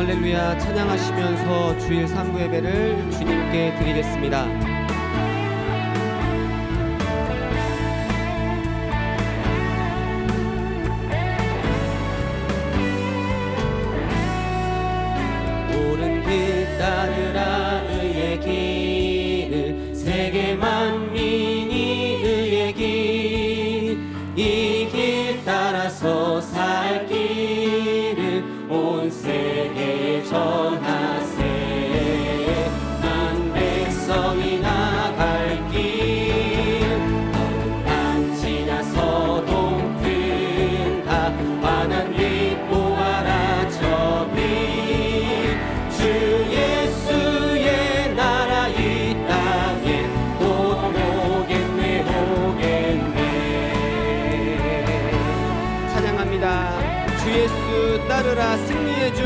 할렐루야 찬양하시면서 주일 3부 예배를 주님께 드리겠습니다. 옳은 길 따르라 의의 길을 세계 만민이 의의 길 이 길 따라서 살 길을 온 세계에 전하세 만 백성이 나갈 길 어느 밤 지나서 동튼 다 환한 빛 보아라 저빛 주 예수의 나라 이 땅에 곧 오겠네 찬양합니다. 주 예수 따르라 승리의 주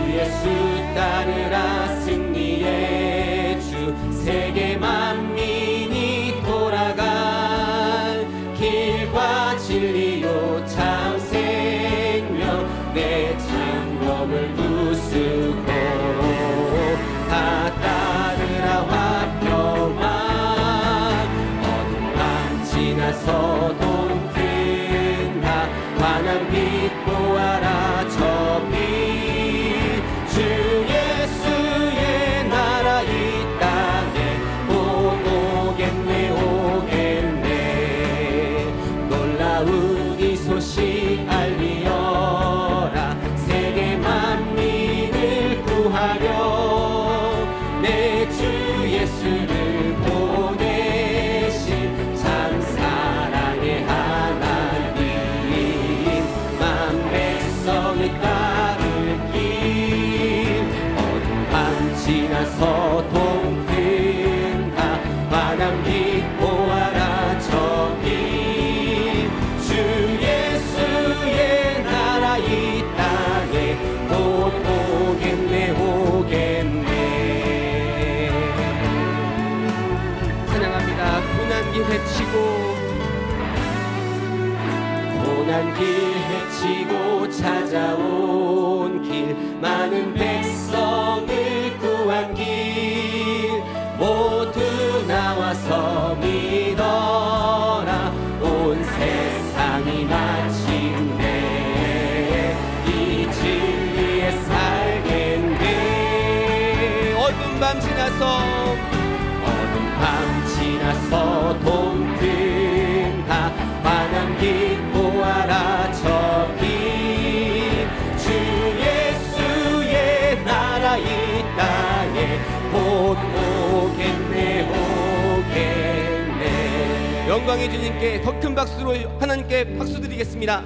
예수 따르라 승리의 주 세계 만민이 돌아갈 길과 진리요 참 생명 내 창검을 부수고 다 따르라 화평한 어둠 밤 지나서 동튼 다 환한 빛 보아라 저빛 주 예수의 나라 이 땅에 곧 오겠네 놀라운 이 소식 알리어라 세계 만민을 구하려 내 주 예수를 보내신 참 사랑의 하나님 만 백성을 따를 길 어둠 밤 지나서 동튼 다 환한 빛 보아라 저빛 주 예수의 나라 이 땅에 곧 오겠네 찬양합니다. 고난 길 헤치고 찾아온 길 많은 백성을 구한 길 모두 나와서 믿어라 온 세상이 마침내 이 진리에 살겠네 어두운 밤 지나서 동튼 다 환한 빛 보아라 저빛 주 예수의 나라 이 땅에 곧 오겠네 영광의 주님께 더 큰 박수로 하나님께 박수 드리겠습니다.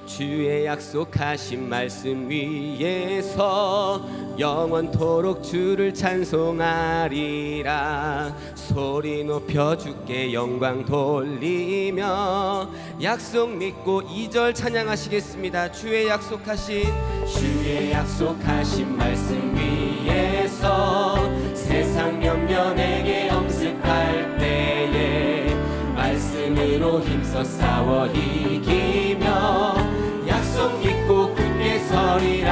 주의 약속하신 말씀 위에서 영원토록 주를 찬송하리라 소리 높여 주께 영광 돌리며 약속 믿고 2절 찬양하시겠습니다. 주의 약속하신 말씀 위에서 세상 연면에게 엄습할 때에 말씀으로 힘써 싸워 이기며 약속 믿고 굳게 서리라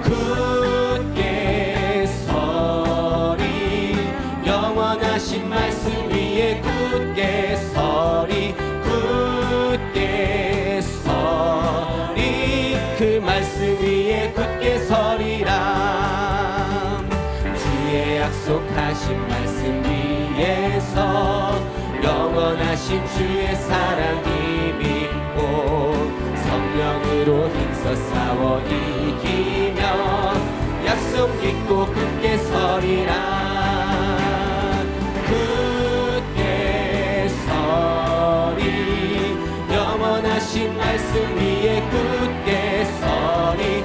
굳게 서리 영원하신 말씀 위에 굳게 서리 그 말씀 위에 굳게 서리라 주의 약속하신 말씀 위에서 영원하신 주의 사랑 힘입고 성령으로 힘써 싸워 이기며 약속 믿고 굳게 서리라 굳게 서리 영원하신 말씀 위에 굳게 서리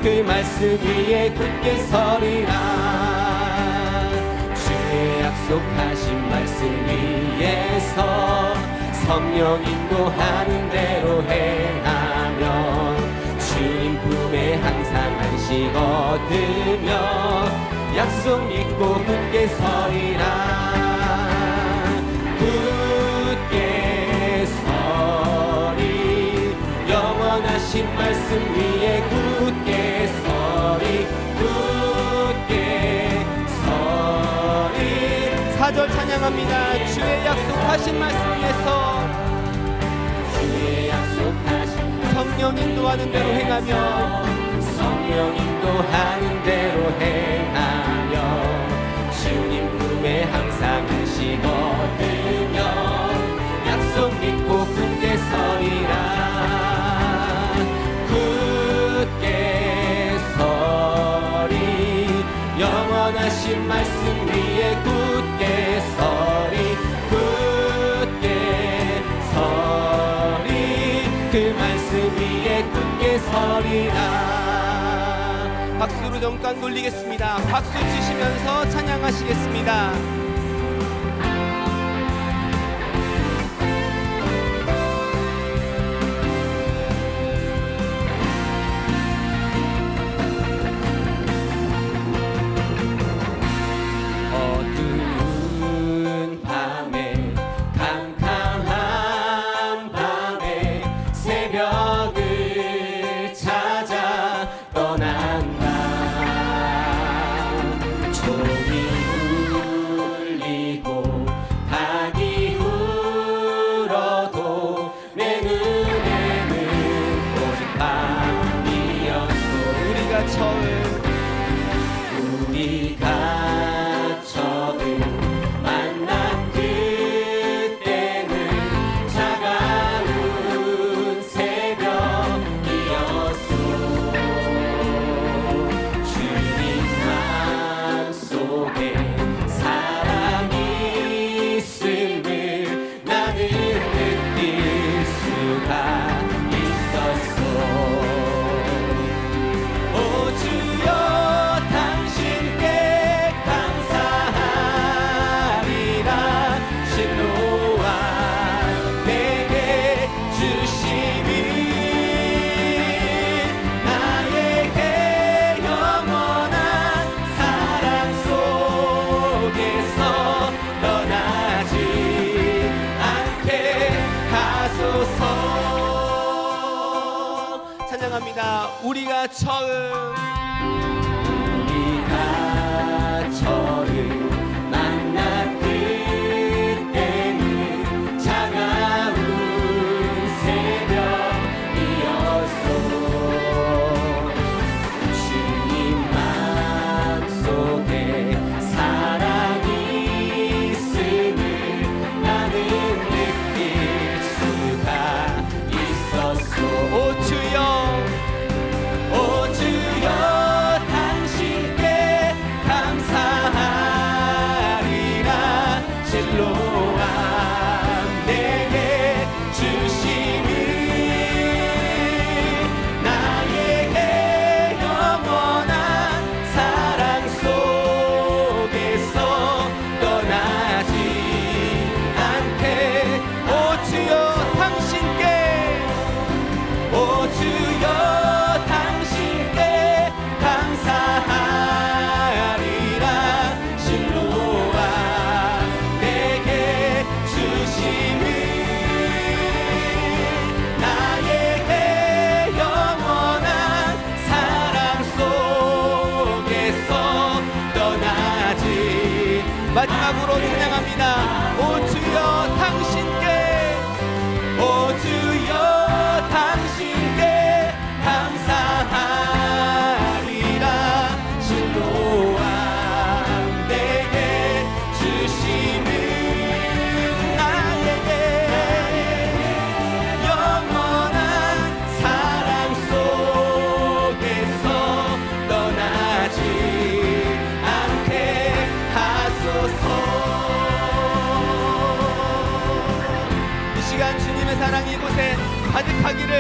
그 말씀 위에 굳게 서리라 주의 약속하신 말씀 위에서 성령 인도하는 대로 행하며 주님 품에 항상 안식 얻으며 약속 믿고 굳게 서리라 굳게 말씀 위에 굳게 서리 굳게 서리. 4절 찬양합니다. 주의 약속하신 말씀 위에서 주의 약속하신 성령 인도하는 대로 행하며 성령 인도하는 대로 행하며 주님 품에 항상 계시거든요. 약속 믿고 굳게 서리라 굳게 서리. 영원하신 말씀 위에 굳게 서리 굳게 서리. 그 말씀 위에 굳게 서리라. 박수로 정관 돌리겠습니다. 박수 치시면서 찬양하시겠습니다. 어두운 밤에 캄캄한 밤에 새벽을 찾아 떠난다. 종이 울리고 닭이 울어도 내 눈에는 오직 밤이었소. 우리가 처음 만난 그때는 차가운 새벽이었소. 주님 마음속에 사랑이 있음을 나는 느낄 수가 있었소. 오 주여 당신께 감사하리라. 진노와 내게 주심이 나에게 영원한 사랑 속에서 떠나지 않게 하소서. 찬양합니다. 우리가 처음 만난 그때는 차가운 새벽이었소. 주님 마음속에 사랑이 있음을 나는 느낄 수가 있었소. 오 주여 오 주여 당신께 감사하리라. 진로와 내게 주심이 나에게 영원한 사랑 속에서 떠나지 않게. 오 주여 당신께 오 주여 당신께 감사하리라. 진로와 내게 주심이 나에게 영원한 사랑 속에서 떠나지. 마지막으로 찬양합니다. 오 주여 당신께 오 주여 당신께 감사하리라. 진로와 내게 주심은 나에게 영원한 사랑 속에서 떠나지 않게 하소서. 이 시간 주님의 사랑이 이곳에 가득하기를,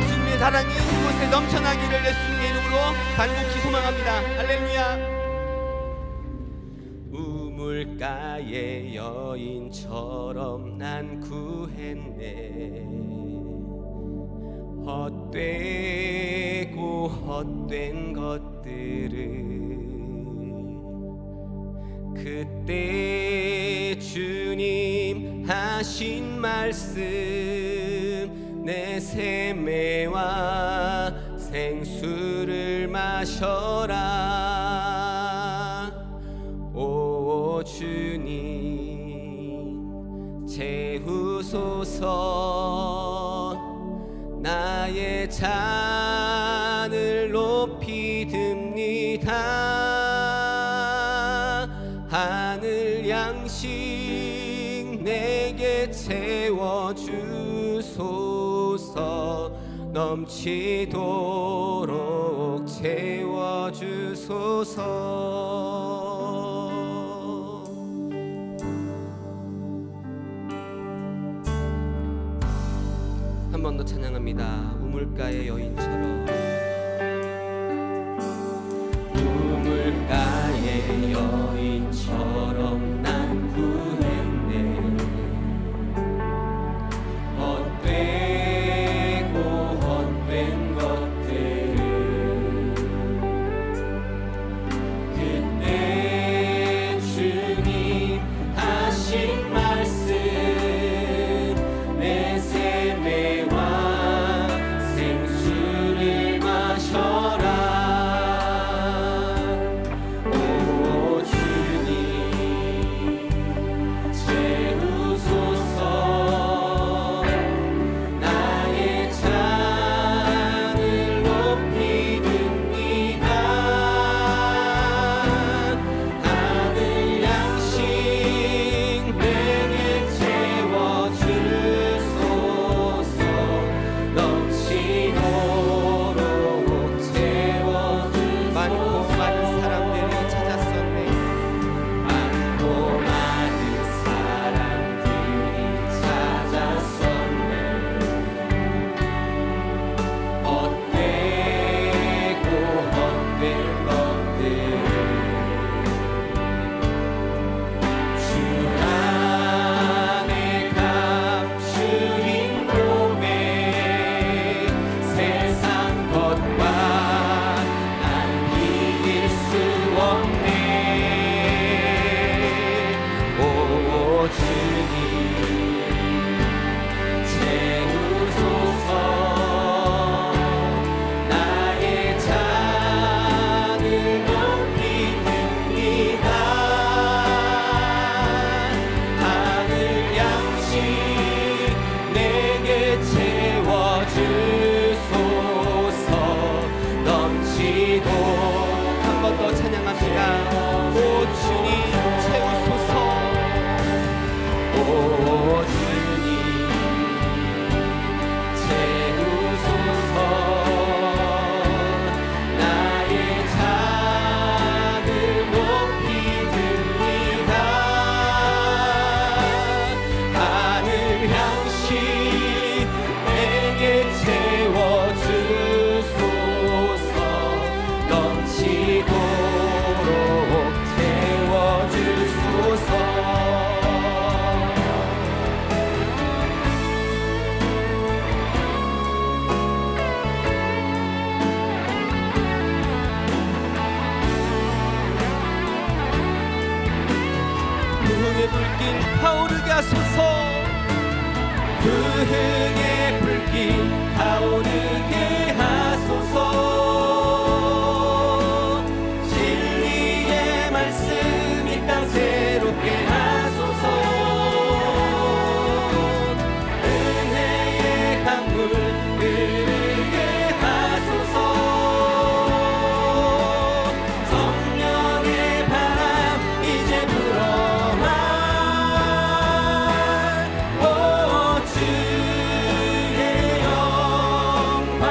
주님의 사랑이 이곳에 넘쳐나기를 예수님의 이름으로 간곡히 소망합니다. 할렐루야. 우물가의 여인처럼 난 구했네. 헛되고 헛된 것들을 그때 주님 하신 말씀 내 샘매와 생수를 마셔라. 오 주님 채우소서. 나의 잔을 높이 듭니다. 하늘 양식 내게 채워주소서. 넘치도록 채워주소서. 한 번 더 찬양합니다. 우물가의 여인처럼. 우물가의 여인처럼 난 구했네. 헛되고 헛된 것들을 그때 주님 하신 말씀 내 샘의 왕 생수를 마셔라. 오 주님 채우소서. 나의 잔을 높이 듭니다. 하늘 양식 내게 채워주소서. 넘치도록 채워주소서. 많고 많은 사람들이 찾았었네. 많고 많은 사람들이 찾았었네. 헛되고 헛된 것들 주 안에 감추인 몸에 세상 것과 난 비길 수 없네. 오 주님 채우소서. 나의 잔을 높이 듭니다. 하늘 양식 내게 채워주소서. 넘치도 한 번 더 찬양합니다. 오 주님 채우소서. 오 주님 채우소서. 나의 잔을 높이 듭니다. 하늘 양식 내게 채워주소서. 넘치도록 채워주소서. 부흥의 불길 타오르게 하소서. 부흥의 불길 타오르게 하소서. 진리의 말씀 이 땅 새롭게 하소서. 은혜의 강물 흐르게 하소서. 성령의 바람 이제 불어와. 오 주의 영광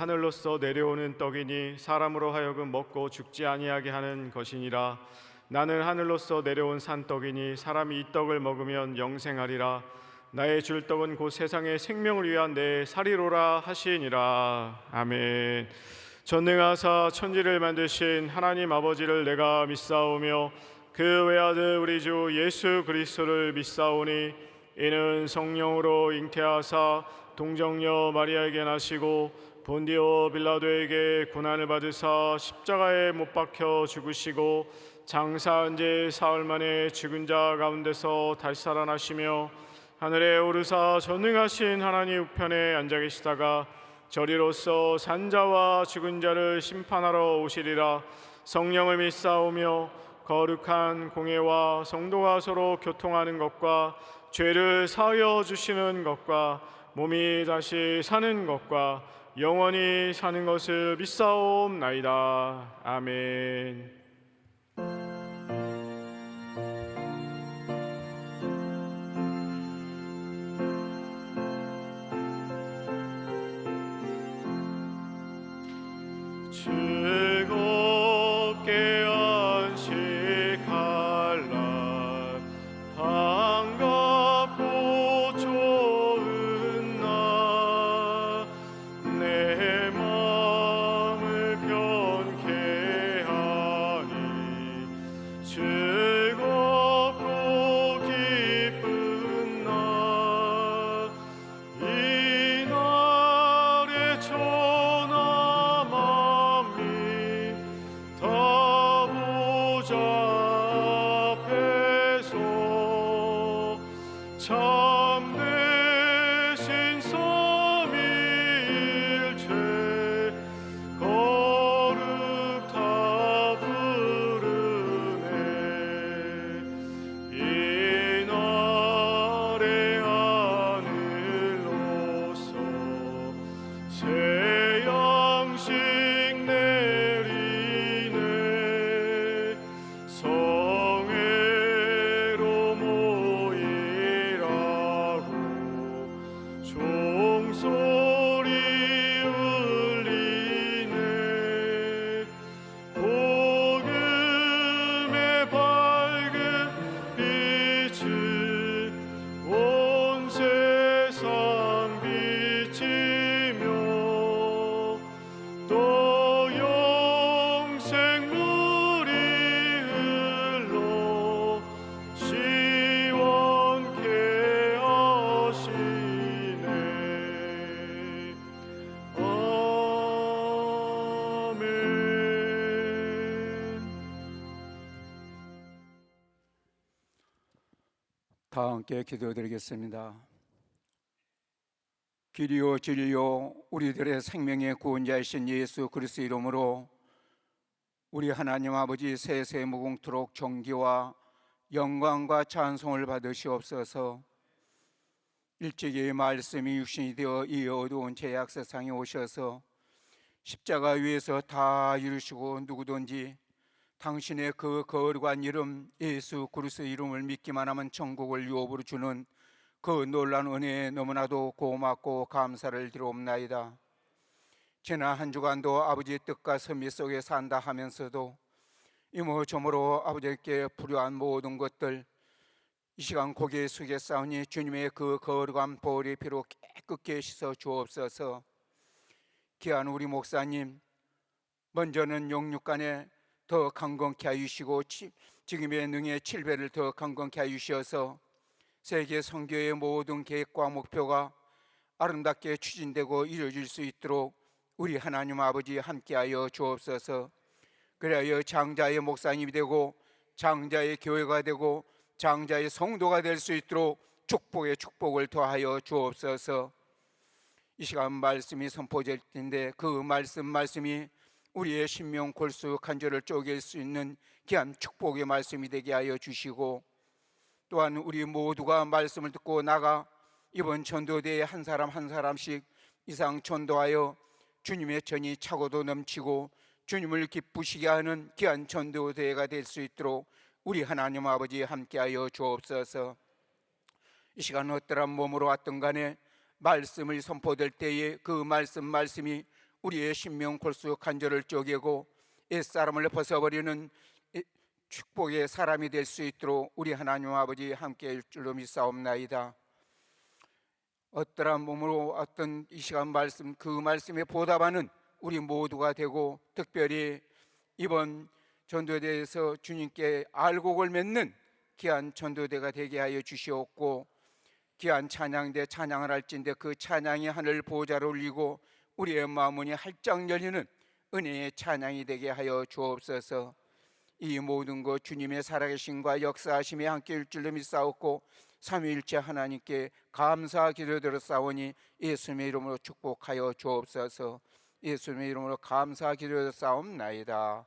하늘로서 내려오는 떡이니 사람으로 하여금 먹고 죽지 아니하게 하는 것이니라. 나는 하늘로서 내려온 산떡이니 사람이 이 떡을 먹으면 영생하리라. 나의 줄 떡은 곧 세상의 생명을 위한 내 살이로라 하시니라. 아멘. 전능하사 천지를 만드신 하나님 아버지를 내가 믿사오며 그 외아들 우리 주 예수 그리스도를 믿사오니 이는 성령으로 잉태하사 동정녀 마리아에게 나시고 본디오 빌라도에게 고난을 받으사 십자가에 못 박혀 죽으시고 장사한 지 사흘 만에 죽은 자 가운데서 다시 살아나시며 하늘에 오르사 전능하신 하나님 우편에 앉아 계시다가 저리로서 산자와 죽은 자를 심판하러 오시리라. 성령을 믿사오며 거룩한 공회와 성도가 서로 교통하는 것과 죄를 사하여 주시는 것과 몸이 다시 사는 것과 영원히 사는 것을 믿사옵나이다. 아멘. 즐겁게 안식할 날 반갑고 좋은 날 내 마음을 편케 하니 즐겁고 기쁜 날 이 날에 전하 다 보좌 앞에서 참되신 삼위일체 거룩 다 부르네. 이 날의 하늘로서 새 양식 내리네. 성회로 모이라고 종소리 울리네. 복음의 밝은 빛을 온 세상 비치며 또 영생물이 흘러 시원케 하시네. 아멘. 다 함께 기도드리겠습니다. 길이요 진리요 우리들의 생명의 구원자이신 예수 그리스도 이름으로 우리 하나님 아버지 세세 무궁토록 존귀와 영광과 찬송을 받으시옵소서. 일찍이 말씀이 육신이 되어 이 어두운 죄악 세상에 오셔서 십자가 위에서 다 이루시고 누구든지 당신의 그 거룩한 이름 예수 그리스도 이름을 믿기만 하면 천국을 유업으로 주는 그 놀라운 은혜에 너무나도 고맙고 감사를 드리옵나이다. 지난 한 주간도 아버지의 뜻과 섭리 속에 산다 하면서도 이모저모로 아버지께 불효한 모든 것들 이 시간 고개 숙여 싸우니 주님의 그 거룩한 보혈의 피로 깨끗게 씻어 주옵소서. 귀한 우리 목사님 먼저는 영육간에 더 강건케 하시고 지금의 능의 7배를 더 강건케 하시어서 세계 선교의 모든 계획과 목표가 아름답게 추진되고 이루어질 수 있도록 우리 하나님 아버지 함께하여 주옵소서. 그래야 장자의 목사님이 되고 장자의 교회가 되고 장자의 성도가 될 수 있도록 축복의 축복을 더하여 주옵소서. 이 시간 말씀이 선포될 텐데 그 말씀이 우리의 신명 골수 간절을 쪼갤 수 있는 귀한 축복의 말씀이 되게 하여 주시고, 또한 우리 모두가 말씀을 듣고 나가 이번 전도대에 한 사람 한 사람씩 이상 전도하여 주님의 전이 차고도 넘치고 주님을 기쁘시게 하는 귀한 전도대회가 될 수 있도록 우리 하나님 아버지 함께하여 주옵소서. 이 시간 어떠한 몸으로 왔든 간에 말씀을 선포될 때에 그 말씀이 우리의 신명 골수 간절을 쪼개고 옛사람을 벗어버리는 축복의 사람이 될 수 있도록 우리 하나님 아버지 함께할 줄로 믿사옵나이다. 어떠한 몸으로 어떤 이 시간 말씀, 그 말씀에 보답하는 우리 모두가 되고, 특별히 이번 전도대에서 주님께 알곡을 맺는 귀한 전도대가 되게 하여 주시옵고, 귀한 찬양대 찬양을 할진대 그 찬양이 하늘 보좌로 울리고 우리의 마음문이 활짝 열리는 은혜의 찬양이 되게 하여 주옵소서. 이 모든 것 주님의 살아계심과 역사하심에 함께일 줄로 믿사옵고, 삼위일체 하나님께 감사 기도드렸사오니 예수님의 이름으로 축복하여 주옵소서. 예수님의 이름으로 감사 기도드렸사옵나이다.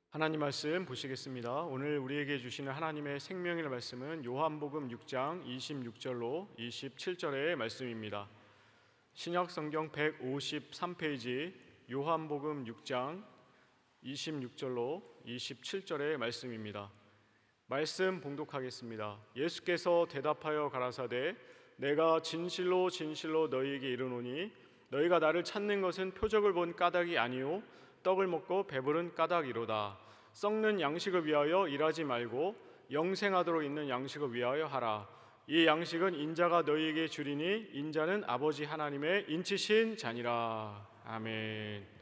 하나님 말씀 보시겠습니다. 오늘 우리에게 주시는 하나님의 생명의 말씀은 요한복음 6장 26절로 27절의 말씀입니다. 신약 성경 153페이지 요한복음 6장 26절로 27절의 말씀입니다. 말씀 봉독하겠습니다. 예수께서 대답하여 가라사대 내가 진실로 진실로 너희에게 이르노니 너희가 나를 찾는 것은 표적을 본 까닭이 아니요 떡을 먹고 배부른 까닭이로다. 썩는 양식을 위하여 일하지 말고 영생하도록 있는 양식을 위하여 하라. 이 양식은 인자가 너희에게 주리니 인자는 아버지 하나님의 인치신 자니라. 아멘.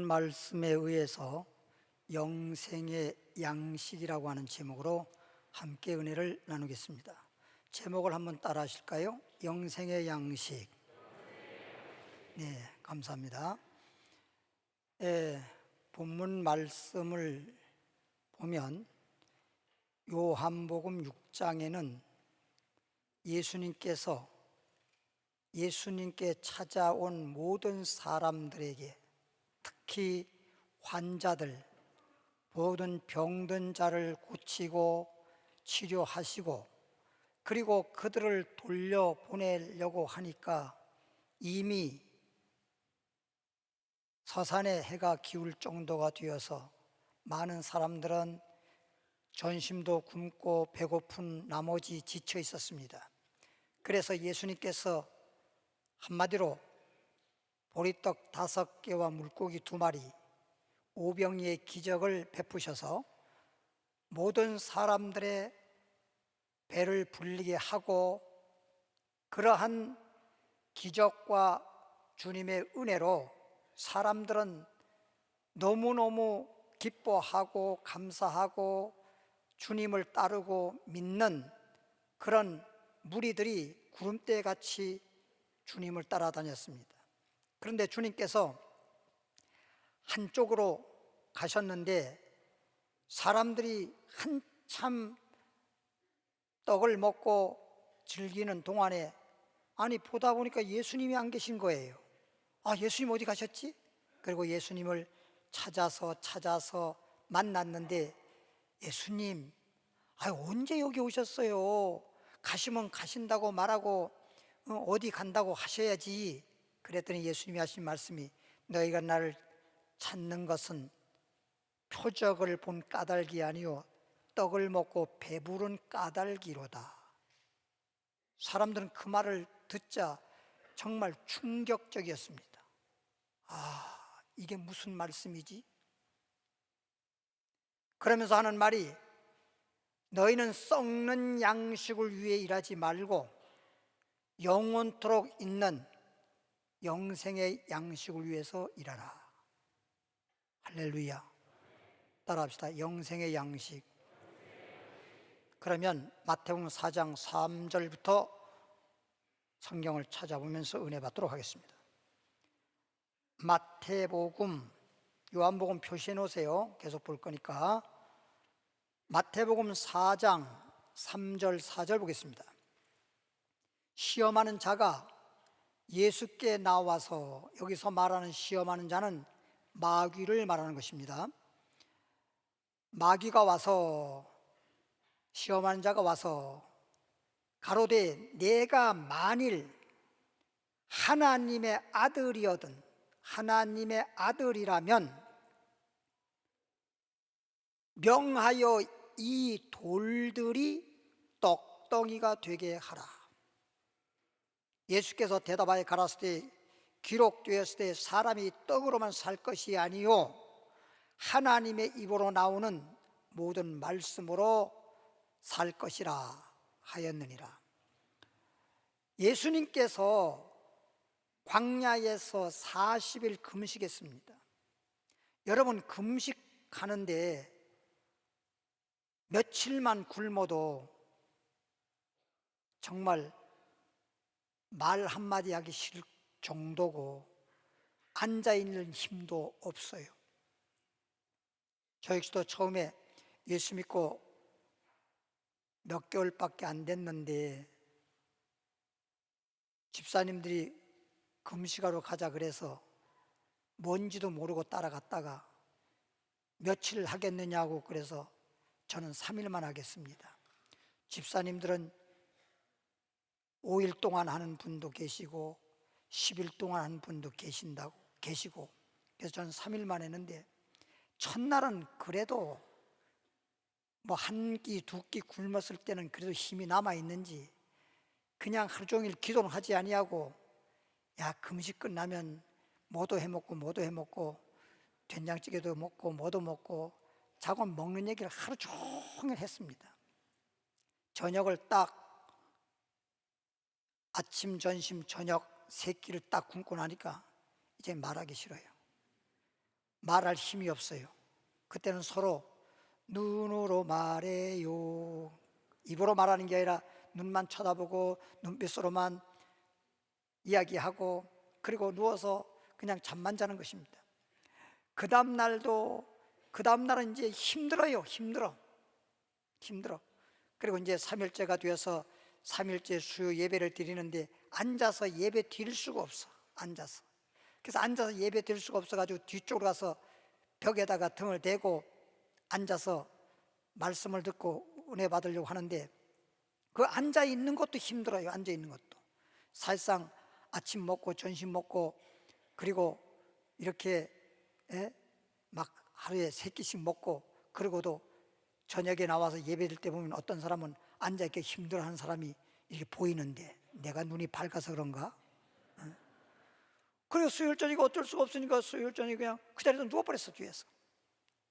말씀에 의해서 영생의 양식이라고 하는 제목으로 함께 은혜를 나누겠습니다. 제목을 한번 따라 하실까요? 영생의 양식. 네, 감사합니다. 본문 말씀을 보면 요한복음 6장에는 예수님께 찾아온 모든 사람들에게, 특히 환자들, 모든 병든 자를 고치고 치료하시고, 그리고 그들을 돌려보내려고 하니까 이미 서산에 해가 기울 정도가 되어서 많은 사람들은 전심도 굶고 배고픈 나머지 지쳐 있었습니다. 그래서 예수님께서 한마디로 보리떡 5개와 물고기 2마리, 오병이의 기적을 베푸셔서 모든 사람들의 배를 불리게 하고, 그러한 기적과 주님의 은혜로 사람들은 너무너무 기뻐하고 감사하고 주님을 따르고 믿는 그런 무리들이 구름대같이 주님을 따라다녔습니다. 그런데 주님께서 한쪽으로 가셨는데 사람들이 한참 떡을 먹고 즐기는 동안에 보다 보니까 예수님이 안 계신 거예요. 예수님 어디 가셨지? 그리고 예수님을 찾아서 만났는데, 예수님, 언제 여기 오셨어요? 가시면 가신다고 말하고 어디 간다고 하셔야지. 그랬더니 예수님이 하신 말씀이, 너희가 나를 찾는 것은 표적을 본 까닭이 아니요 떡을 먹고 배부른 까닭이로다. 사람들은 그 말을 듣자 정말 충격적이었습니다. 이게 무슨 말씀이지? 그러면서 하는 말이, 너희는 썩는 양식을 위해 일하지 말고 영원토록 있는 영생의 양식을 위해서 일하라. 할렐루야. 따라합시다. 영생의 양식. 그러면 마태복음 4장 3절부터 성경을 찾아보면서 은혜 받도록 하겠습니다. 마태복음, 요한복음 표시해 놓으세요. 계속 볼 거니까. 마태복음 4장 3절 4절 보겠습니다. 시험하는 자가 예수께 나와서, 여기서 말하는 시험하는 자는 마귀를 말하는 것입니다. 마귀가 와서, 시험하는 자가 와서 가로되 내가 만일 하나님의 아들이거든, 하나님의 아들이라면 명하여 이 돌들이 떡덩이가 되게 하라. 예수께서 대답하여 가라사대 기록되었을 때 사람이 떡으로만 살 것이 아니요 하나님의 입으로 나오는 모든 말씀으로 살 것이라 하였느니라. 예수님께서 광야에서 40일 금식했습니다. 여러분, 금식하는데 며칠만 굶어도 정말 말 한마디 하기 싫을 정도고 앉아있는 힘도 없어요. 저 역시도 처음에 예수 믿고 몇 개월밖에 안 됐는데 집사님들이 금식하러 가자 그래서 뭔지도 모르고 따라갔다가 며칠 하겠느냐고, 그래서 저는 3일만 하겠습니다. 집사님들은 5일 동안 하는 분도 계시고 10일 동안 하는 분도 계시고, 그래서 저는 3일만 했는데, 첫날은 그래도 한 끼, 2끼 굶었을 때는 그래도 힘이 남아있는지 그냥 하루 종일 기도는 하지 아니하고, 금식 끝나면 뭐도 해먹고 된장찌개도 먹고 뭐도 먹고 자고 먹는 얘기를 하루 종일 했습니다. 저녁을 딱 아침, 점심, 저녁 3끼를 딱 굶고 나니까 이제 말하기 싫어요. 말할 힘이 없어요. 그때는 서로 눈으로 말해요. 입으로 말하는 게 아니라 눈만 쳐다보고 눈빛으로만 이야기하고, 그리고 누워서 그냥 잠만 자는 것입니다. 그 다음 날은 이제 힘들어요. 힘들어. 그리고 이제 3일째가 되어서 3일째 수요 예배를 드리는데 앉아서 예배 드릴 수가 없어. 그래서 앉아서 예배 드릴 수가 없어가지고 뒤쪽으로 가서 벽에다가 등을 대고 앉아서 말씀을 듣고 은혜 받으려고 하는데, 그 앉아 있는 것도 힘들어요. 앉아 있는 것도. 사실상 아침 먹고 점심 먹고 그리고 이렇게 막 하루에 3끼씩 먹고, 그리고도 저녁에 나와서 예배드릴 때 보면 어떤 사람은 앉아 있기 힘들어하는 사람이 이렇게 보이는데, 내가 눈이 밝아서 그런가? 그래서 수요일 저녁에 어쩔 수가 없으니까 수요일 저녁에 그냥 그 자리에서 누워버렸어, 뒤에서.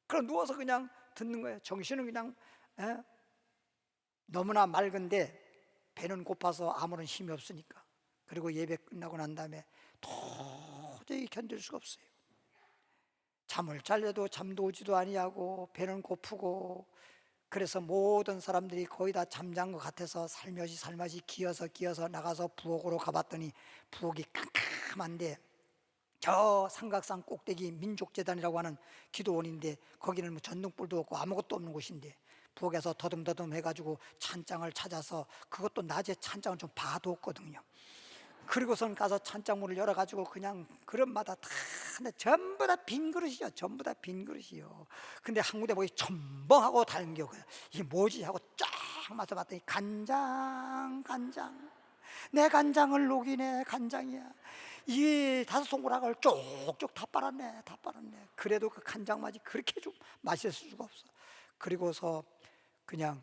그럼 누워서 그냥 듣는 거예요. 정신은 그냥 너무나 맑은데 배는 고파서 아무런 힘이 없으니까. 그리고 예배 끝나고 난 다음에 도저히 견딜 수가 없어요. 잠을 잘려도 잠도 오지도 아니하고 배는 고프고, 그래서 모든 사람들이 거의 다 잠잔 것 같아서 살며시 기어서 나가서 부엌으로 가봤더니 부엌이 깜깜한데, 저 삼각산 꼭대기 민족재단이라고 하는 기도원인데 거기는 뭐 전등불도 없고 아무것도 없는 곳인데, 부엌에서 더듬더듬 해가지고 찬장을 찾아서, 그것도 낮에 찬장을 좀 봐뒀거든요. 그리고선 가서 찬장문을 열어가지고 그냥 그릇마다 다 전부 다 빈 그릇이요. 전부 다 빈 그릇이요. 근데 한 군데 보기 첨벙하고 달겨. 이게 뭐지 하고 쫙 마셔봤더니 간장. 내 간장을 녹이네. 간장이야. 이 5손가락을 쪽쪽 다 빨았네. 그래도 그 간장 맛이 그렇게 좀 맛있을 수가 없어. 그리고서 그냥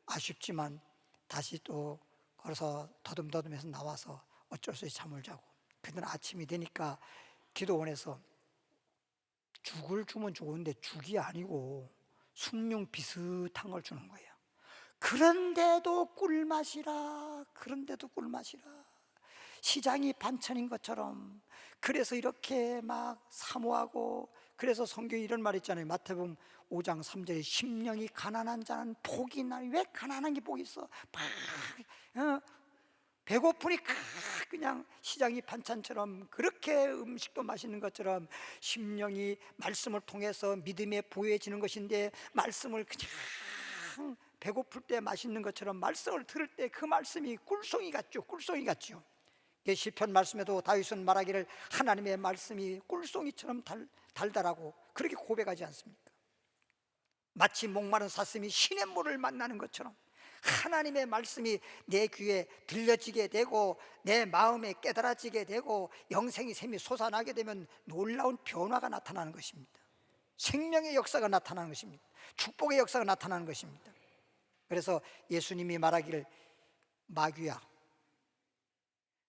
아쉽지만 다시 또 걸어서 더듬더듬해서 나와서 어쩔 수 없이 잠을 자고, 그날 아침이 되니까 기도원에서 죽을 주면 좋은데 죽이 아니고 숭늉 비슷한 걸 주는 거예요. 그런데도 꿀맛이라. 시장이 반찬인 것처럼. 그래서 이렇게 막 사모하고, 그래서 성경에 이런 말 있잖아요. 마태복음 5장 3절에 심령이 가난한 자는 복이 있나니. 왜 가난한 게 복이 있어? 배고프니까 그냥 시장이 반찬처럼, 그렇게 음식도 맛있는 것처럼 심령이 말씀을 통해서 믿음에 부여해지는 것인데, 말씀을 그냥 배고플 때 맛있는 것처럼 말씀을 들을 때 그 말씀이 꿀송이 같죠. 시편 말씀에도 다윗은 말하기를 하나님의 말씀이 꿀송이처럼 달달하고, 그렇게 고백하지 않습니까? 마치 목마른 사슴이 신의 물을 만나는 것처럼 하나님의 말씀이 내 귀에 들려지게 되고 내 마음에 깨달아지게 되고 영생의 샘이 솟아나게 되면 놀라운 변화가 나타나는 것입니다. 생명의 역사가 나타나는 것입니다. 축복의 역사가 나타나는 것입니다. 그래서 예수님이 말하기를, 마귀야,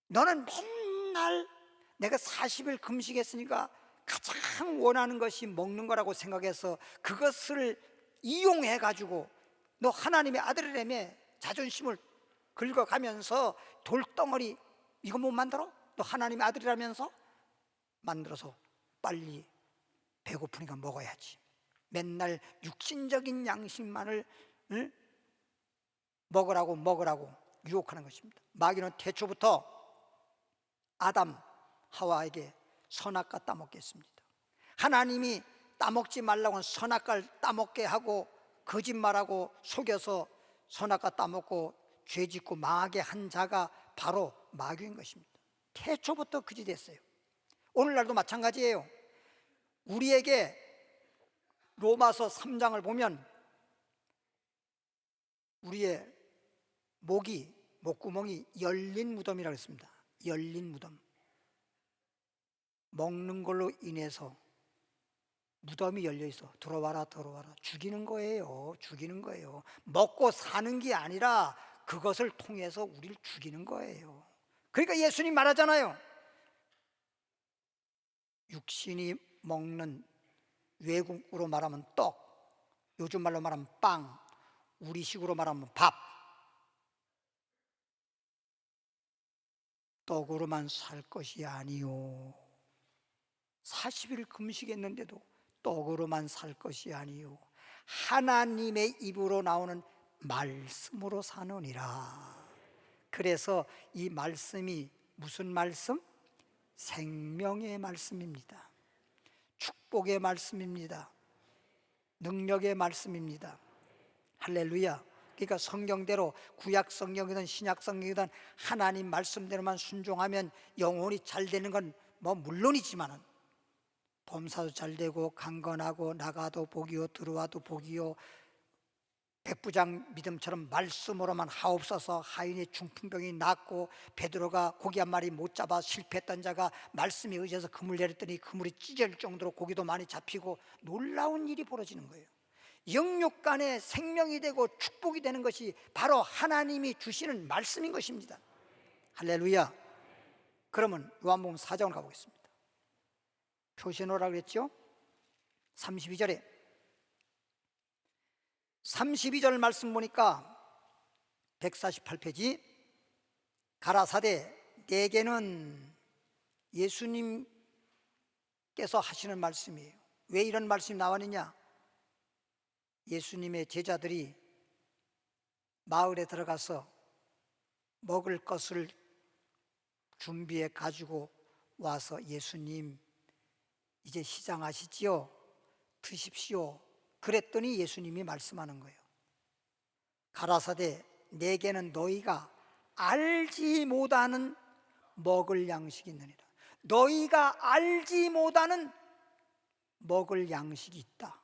너는 맨날 내가 40일 금식했으니까 가장 원하는 것이 먹는 거라고 생각해서 그것을 이용해가지고 너 하나님의 아들이라며 자존심을 긁어가면서 돌덩어리 이거 못 만들어? 너 하나님의 아들이라면서 만들어서 빨리 배고프니까 먹어야지. 맨날 육신적인 양식만을 먹으라고 유혹하는 것입니다. 마귀는 태초부터 아담 하와에게 선악과 따먹게 했습니다. 하나님이 따먹지 말라고 한 선악과를 따먹게 하고 거짓말하고 속여서 선악과 따먹고 죄짓고 망하게 한 자가 바로 마귀인 것입니다. 태초부터 그지 됐어요. 오늘날도 마찬가지예요. 우리에게 로마서 3장을 보면 우리의 목구멍이 열린 무덤이라고 했습니다. 열린 무덤. 먹는 걸로 인해서 무덤이 열려 있어. 들어와라. 죽이는 거예요. 먹고 사는 게 아니라 그것을 통해서 우리를 죽이는 거예요. 그러니까 예수님 말하잖아요. 육신이 먹는, 외국으로 말하면 떡, 요즘 말로 말하면 빵, 우리식으로 말하면 밥. 떡으로만 살 것이 아니요, 40일 금식했는데도 떡으로만 살 것이 아니요 하나님의 입으로 나오는 말씀으로 사느니라. 그래서 이 말씀이 무슨 말씀? 생명의 말씀입니다. 축복의 말씀입니다. 능력의 말씀입니다. 할렐루야. 그러니까 성경대로 구약 성경이든 신약 성경이든 하나님 말씀대로만 순종하면 영혼이 잘 되는 건 뭐 물론이지만은 범사도 잘 되고 강건하고 나가도 복이요 들어와도 복이요 백부장 믿음처럼 말씀으로만 하옵소서 하인의 중풍병이 낫고 베드로가 고기 한 마리 못 잡아 실패했던 자가 말씀에 의지해서 그물 내렸더니 그물이 찢어질 정도로 고기도 많이 잡히고 놀라운 일이 벌어지는 거예요. 영육 간에 생명이 되고 축복이 되는 것이 바로 하나님이 주시는 말씀인 것입니다. 할렐루야. 그러면 요한복음 4장을 가보겠습니다. 표시해놓으라고 그랬죠? 32절에 32절 말씀 보니까 148페이지 가라사대 내게는 예수님께서 하시는 말씀이에요. 왜 이런 말씀이 나왔느냐? 예수님의 제자들이 마을에 들어가서 먹을 것을 준비해 가지고 와서 예수님 이제 시장하시지요? 드십시오. 그랬더니 예수님이 말씀하는 거예요. 가라사대 내게는 너희가 알지 못하는 먹을 양식이 있느니라. 너희가 알지 못하는 먹을 양식이 있다.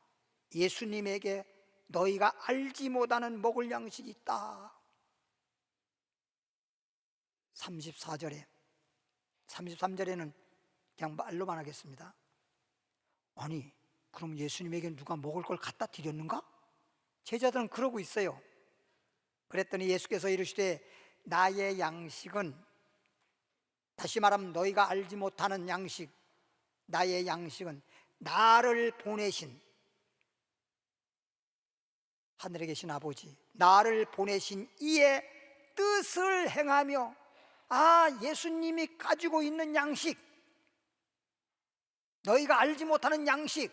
예수님에게 너희가 알지 못하는 먹을 양식이 있다. 33절에는 그냥 말로만 하겠습니다. 아니 그럼 예수님에게 누가 먹을 걸 갖다 드렸는가? 제자들은 그러고 있어요. 그랬더니 예수께서 이르시되 나의 양식은, 다시 말하면 너희가 알지 못하는 양식, 나의 양식은 나를 보내신 하늘에 계신 아버지, 나를 보내신 이의 뜻을 행하며, 예수님이 가지고 있는 양식, 너희가 알지 못하는 양식,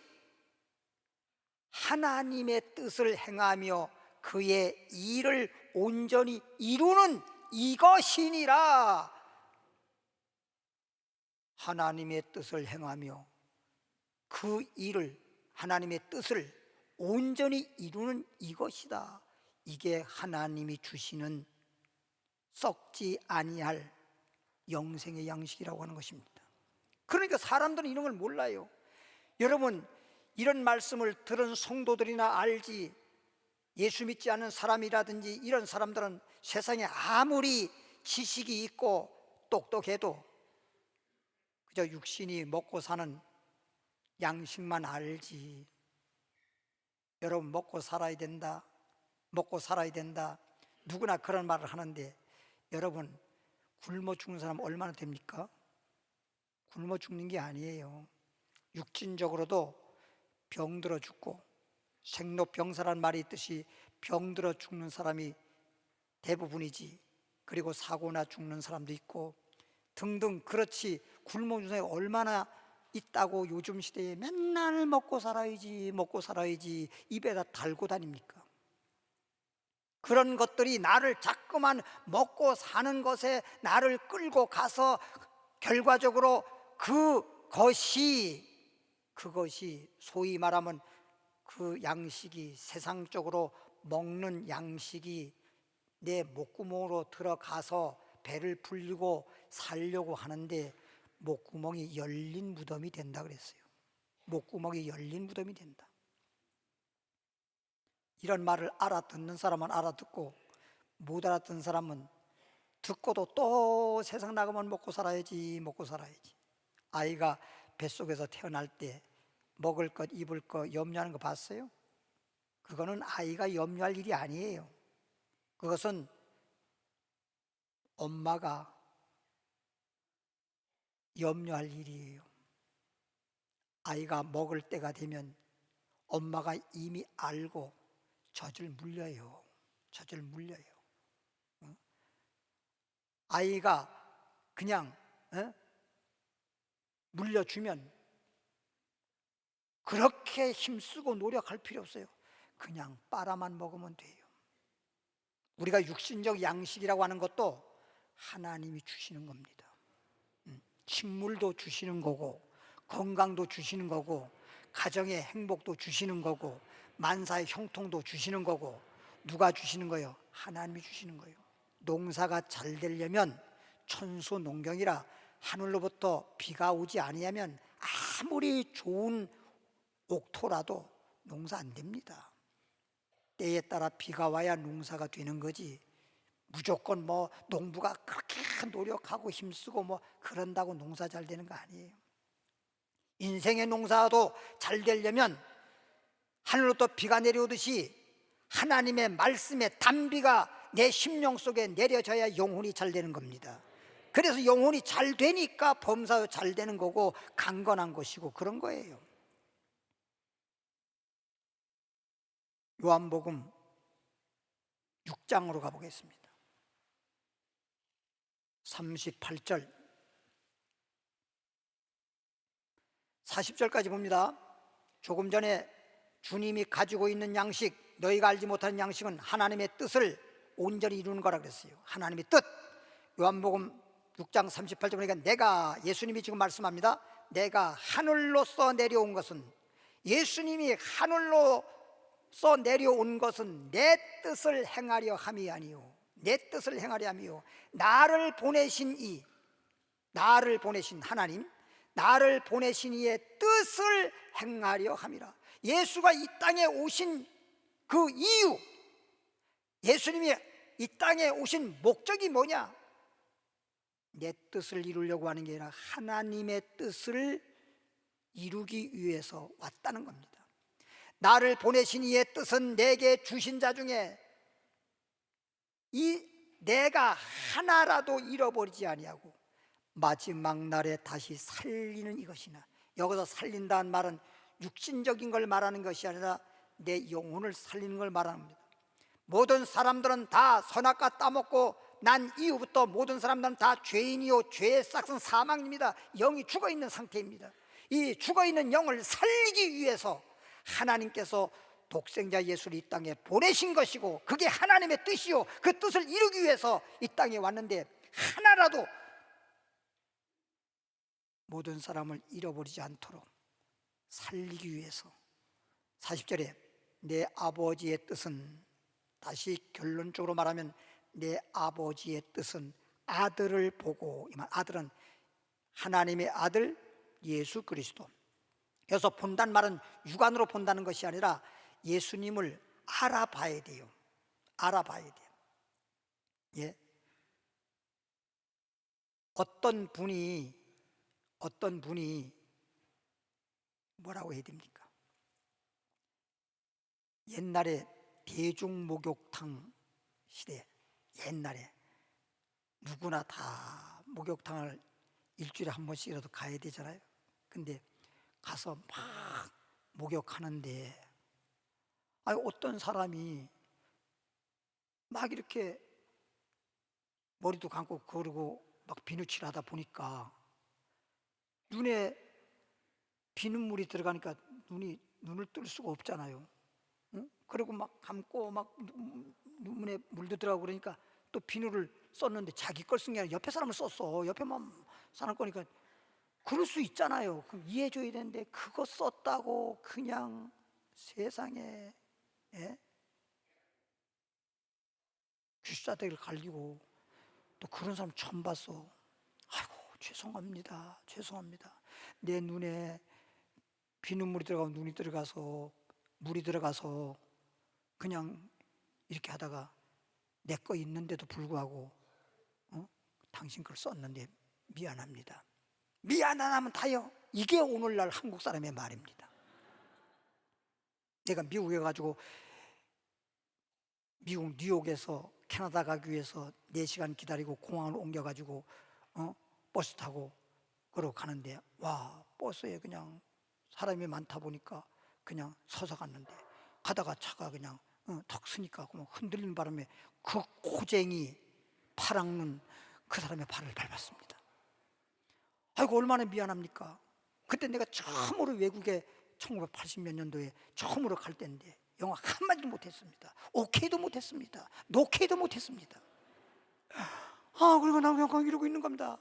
하나님의 뜻을 행하며 그의 일을 온전히 이루는 이것이니라. 하나님의 뜻을 행하며 그 일을, 하나님의 뜻을 온전히 이루는 이것이다. 이게 하나님이 주시는 썩지 아니할 영생의 양식이라고 하는 것입니다. 그러니까 사람들은 이런 걸 몰라요. 여러분, 이런 말씀을 들은 성도들이나 알지, 예수 믿지 않는 사람이라든지 이런 사람들은 세상에 아무리 지식이 있고 똑똑해도 그저 육신이 먹고 사는 양식만 알지. 여러분, 먹고 살아야 된다, 먹고 살아야 된다, 누구나 그런 말을 하는데, 여러분, 굶어 죽는 사람 얼마나 됩니까? 굶어 죽는 게 아니에요. 육신적으로도 병들어 죽고, 생로병사란 말이 있듯이 병들어 죽는 사람이 대부분이지. 그리고 사고나 죽는 사람도 있고 등등. 그렇지, 굶어 죽는 사람이 얼마나 있다고 요즘 시대에 맨날 먹고 살아야지 먹고 살아야지 입에다 달고 다닙니까? 그런 것들이 나를 자꾸만 먹고 사는 것에 나를 끌고 가서 결과적으로 그것이 소위 말하면 그 양식이, 세상적으로 먹는 양식이 내 목구멍으로 들어가서 배를 불리고 살려고 하는데 목구멍이 열린 무덤이 된다 그랬어요. 목구멍이 열린 무덤이 된다. 이런 말을 알아듣는 사람은 알아듣고 못 알아듣는 사람은 듣고도 또 세상 나가면 먹고 살아야지 먹고 살아야지. 아이가 뱃속에서 태어날 때 먹을 것 입을 것 염려하는 거 봤어요? 그거는 아이가 염려할 일이 아니에요. 그것은 엄마가 염려할 일이에요. 아이가 먹을 때가 되면 엄마가 이미 알고 젖을 물려요. 젖을 물려요. 아이가 그냥 물려주면 그렇게 힘쓰고 노력할 필요 없어요. 그냥 빨아만 먹으면 돼요. 우리가 육신적 양식이라고 하는 것도 하나님이 주시는 겁니다. 식물도 주시는 거고, 건강도 주시는 거고, 가정의 행복도 주시는 거고, 만사의 형통도 주시는 거고. 누가 주시는 거예요? 하나님이 주시는 거예요. 농사가 잘 되려면 천수농경이라 하늘로부터 비가 오지 아니하면 아무리 좋은 옥토라도 농사 안 됩니다. 때에 따라 비가 와야 농사가 되는 거지, 무조건 뭐 농부가 그렇게 노력하고 힘쓰고 뭐 그런다고 농사 잘 되는 거 아니에요. 인생의 농사도 잘 되려면 하늘로부터 비가 내려오듯이 하나님의 말씀의 단비가 내 심령 속에 내려져야 영혼이 잘 되는 겁니다. 그래서 영혼이 잘 되니까 범사도 잘 되는 거고 강건한 것이고 그런 거예요. 요한복음 6장으로 가보겠습니다. 38절 40절까지 봅니다. 조금 전에 주님이 가지고 있는 양식, 너희가 알지 못하는 양식은 하나님의 뜻을 온전히 이루는 거라 그랬어요. 하나님의 뜻. 요한복음 6장 38절 보니까 내가, 예수님이 지금 말씀합니다. 내가 하늘로서 내려온 것은, 예수님이 하늘로서 내려온 것은 내 뜻을 행하려 함이 아니요, 내 뜻을 행하려 함이요, 나를 보내신 이, 나를 보내신 하나님, 나를 보내신 이의 뜻을 행하려 함이라. 예수가 이 땅에 오신 그 이유, 예수님이 이 땅에 오신 목적이 뭐냐? 내 뜻을 이루려고 하는 게 아니라 하나님의 뜻을 이루기 위해서 왔다는 겁니다. 나를 보내신 이의 뜻은 내게 주신 자 중에 이 내가 하나라도 잃어버리지 아니하고 마지막 날에 다시 살리는 이것이나, 여기서 살린다는 말은 육신적인 걸 말하는 것이 아니라 내 영혼을 살리는 걸 말하는 겁니다. 모든 사람들은 다 선악과 따먹고 난 이후부터 모든 사람들은 다 죄인이요 죄의 싹은 사망입니다. 영이 죽어있는 상태입니다. 이 죽어있는 영을 살리기 위해서 하나님께서 독생자 예수를 이 땅에 보내신 것이고, 그게 하나님의 뜻이요, 그 뜻을 이루기 위해서 이 땅에 왔는데 하나라도 모든 사람을 잃어버리지 않도록 살리기 위해서. 40절에 내 아버지의 뜻은, 다시 결론적으로 말하면 내 아버지의 뜻은 아들을 보고, 이 말 아들은 하나님의 아들 예수 그리스도. 그래서 본다는 말은 육안으로 본다는 것이 아니라 예수님을 알아봐야 돼요. 알아봐야 돼요. 예. 어떤 분이 뭐라고 해야 됩니까? 옛날에 대중목욕탕 시대, 옛날에 누구나 다 목욕탕을 일주일에 한 번씩이라도 가야 되잖아요. 근데 가서 막 목욕하는데 어떤 사람이 막 이렇게 머리도 감고 그러고 막 비누칠 하다 보니까 눈에 비눗물이 들어가니까 눈을 뜰 수가 없잖아요. 응? 그리고 막 감고 막 눈에 물도 들어가고 그러니까 또 비누를 썼는데 자기 걸 쓴 게 아니라 옆에 사람을 썼어. 옆에만 사람 거니까 그럴 수 있잖아요. 그럼 이해해줘야 되는데 그거 썼다고 그냥 세상에 귀싸대기를 갈기고, 또 그런 사람 처음 봤어. 아이고 죄송합니다. 내 눈에 비눗물이 들어가고 눈이 들어가서 물이 들어가서 그냥 이렇게 하다가 내 거 있는데도 불구하고 당신 걸 썼는데 미안합니다. 미안하면 다요. 이게 오늘날 한국 사람의 말입니다. 내가 미국에 가지고 미국 뉴욕에서 캐나다 가기 위해서 4시간 기다리고 공항을 옮겨가지고 버스 타고 그러고 가는데, 와, 버스에 그냥 사람이 많다 보니까 그냥 서서 갔는데 가다가 차가 그냥 턱 쓰니까 흔들리는 바람에 그 고쟁이 파랑눈 그 사람의 발을 밟았습니다. 아이고 얼마나 미안합니까? 그때 내가 처음으로 외국에 1980몇 년도에 처음으로 갈 때인데 영어 한마디도 못했습니다. 오케이도 못했습니다. 노케이도 못했습니다. 그리고 나 그냥 이러고 있는 겁니다.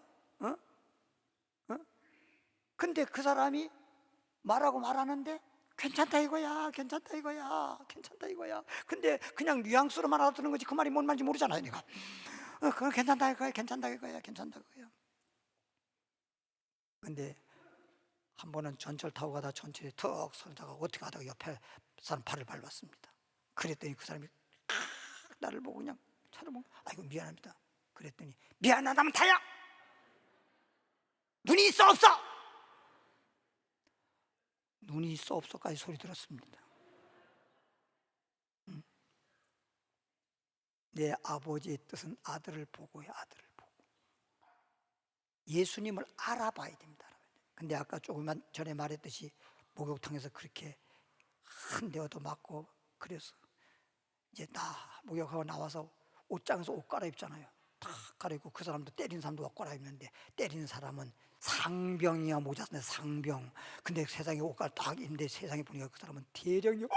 근데 그 사람이 말하는데 괜찮다 이거야, 괜찮다 이거야, 괜찮다 이거야. 근데 그냥 뉘앙스로만 알아듣는 거지 그 말이 뭔 말인지 모르잖아요 내가. 그거 괜찮다 이거야, 괜찮다 이거야, 괜찮다 이거야. 근데 한 번은 전철 타고 가다 전철에 턱 서다가 어떻게 하다가 옆에 사람 발을 밟았습니다. 그랬더니 그 사람이 나를 보고 그냥 쳐다보고 아이고 미안합니다. 그랬더니 미안하다면 다야. 눈이 있어 없어? 눈이 있어 없어까지 소리 들었습니다. 내 아버지의 뜻은 아들을 보고요, 아들을 보고. 예수님을 알아봐야 됩니다. 근데 아까 조금만 전에 말했듯이 목욕탕에서 그렇게 한 대어도 맞고 그래서 이제 다 목욕하고 나와서 옷장에서 옷 갈아입잖아요. 다 갈아입고 그 사람도 때린 사람도 옷 갈아입는데 때리는 사람은 상병이야 모자인데 상병. 근데 세상에 옷 갈아 딱 입는데 세상에 보니까 그 사람은 대령이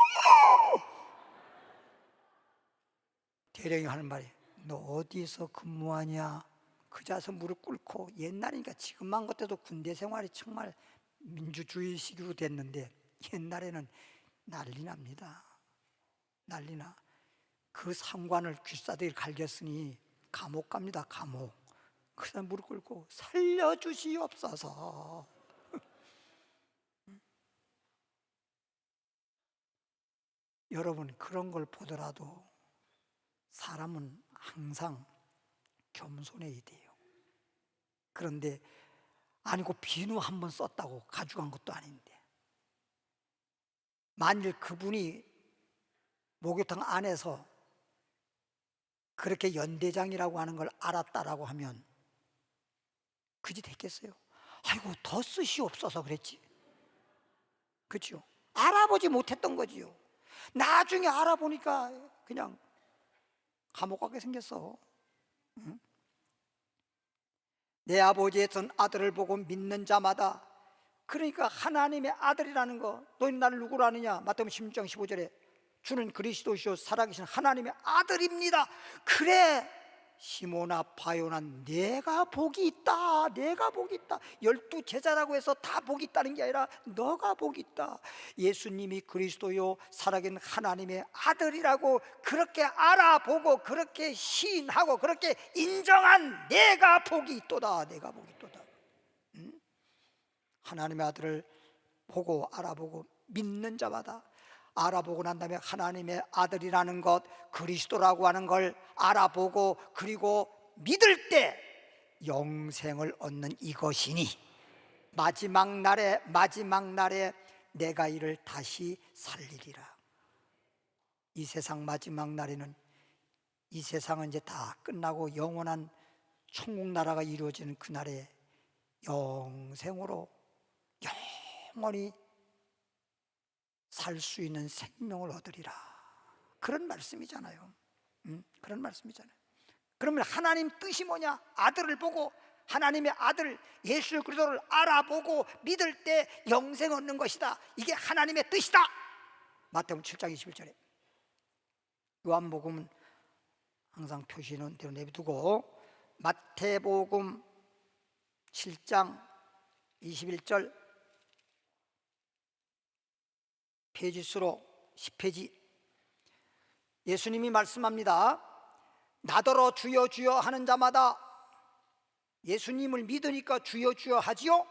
대령이 하는 말이 너 어디서 근무하냐? 그 자서 무릎 꿇고 옛날이니까 지금만 같아도 군대 생활이 정말 민주주의식으로 됐는데 옛날에는 난리 납니다. 난리나. 그 상관을 귀싸대기 갈겼으니 감옥 갑니다. 감옥. 그 사람 무릎 꿇고 살려주시옵소서. 여러분 그런 걸 보더라도 사람은 항상 겸손해야 돼요. 그런데 아니고 비누 한 번 썼다고 가져간 것도 아닌데 만일 그분이 목욕탕 안에서 그렇게 연대장이라고 하는 걸 알았다라고 하면 그 짓 했겠어요? 아이고 더 쓰시옵소서 그랬지. 그렇죠? 알아보지 못했던 거지요. 나중에 알아보니까 그냥 감옥 가게 생겼어. 응? 내 아버지의 전 아들을 보고 믿는 자마다, 그러니까 하나님의 아들이라는 거, 너희 나를 누구로 아느냐? 마태복음 16장 15절에 주는 그리스도시요 살아계신 하나님의 아들입니다. 그래 시몬아 바요나 내가 복이 있다. 내가 복이 있다. 12 제자라고 해서 다 복이 있다는 게 아니라 너가 복이 있다. 예수님이 그리스도요 살아계신 하나님의 아들이라고 그렇게 알아보고 그렇게 시인하고 그렇게 인정한 내가 복이 있도다. 내가 복이 있도다. 하나님의 아들을 보고 알아보고 믿는 자마다, 알아보고 난 다음에 하나님의 아들이라는 것, 그리스도라고 하는 걸 알아보고 그리고 믿을 때 영생을 얻는 이것이니 마지막 날에 내가 이를 다시 살리리라. 이 세상 마지막 날에는, 이 세상은 이제 다 끝나고 영원한 천국 나라가 이루어지는 그날에 영생으로 영원히 살 수 있는 생명을 얻으리라. 그런 말씀이잖아요. 그런 말씀이잖아요. 그러면 하나님 뜻이 뭐냐? 아들을 보고, 하나님의 아들 예수 그리스도를 알아보고 믿을 때 영생 얻는 것이다. 이게 하나님의 뜻이다. 마태복음 7장 21절에. 요한복음은 항상 표시는 대로 내비두고 마태복음 7장 21절 페이지수로 10페이지. 예수님이 말씀합니다. 나더러 주여 주여 하는 자마다, 예수님을 믿으니까 주여 주여 하지요.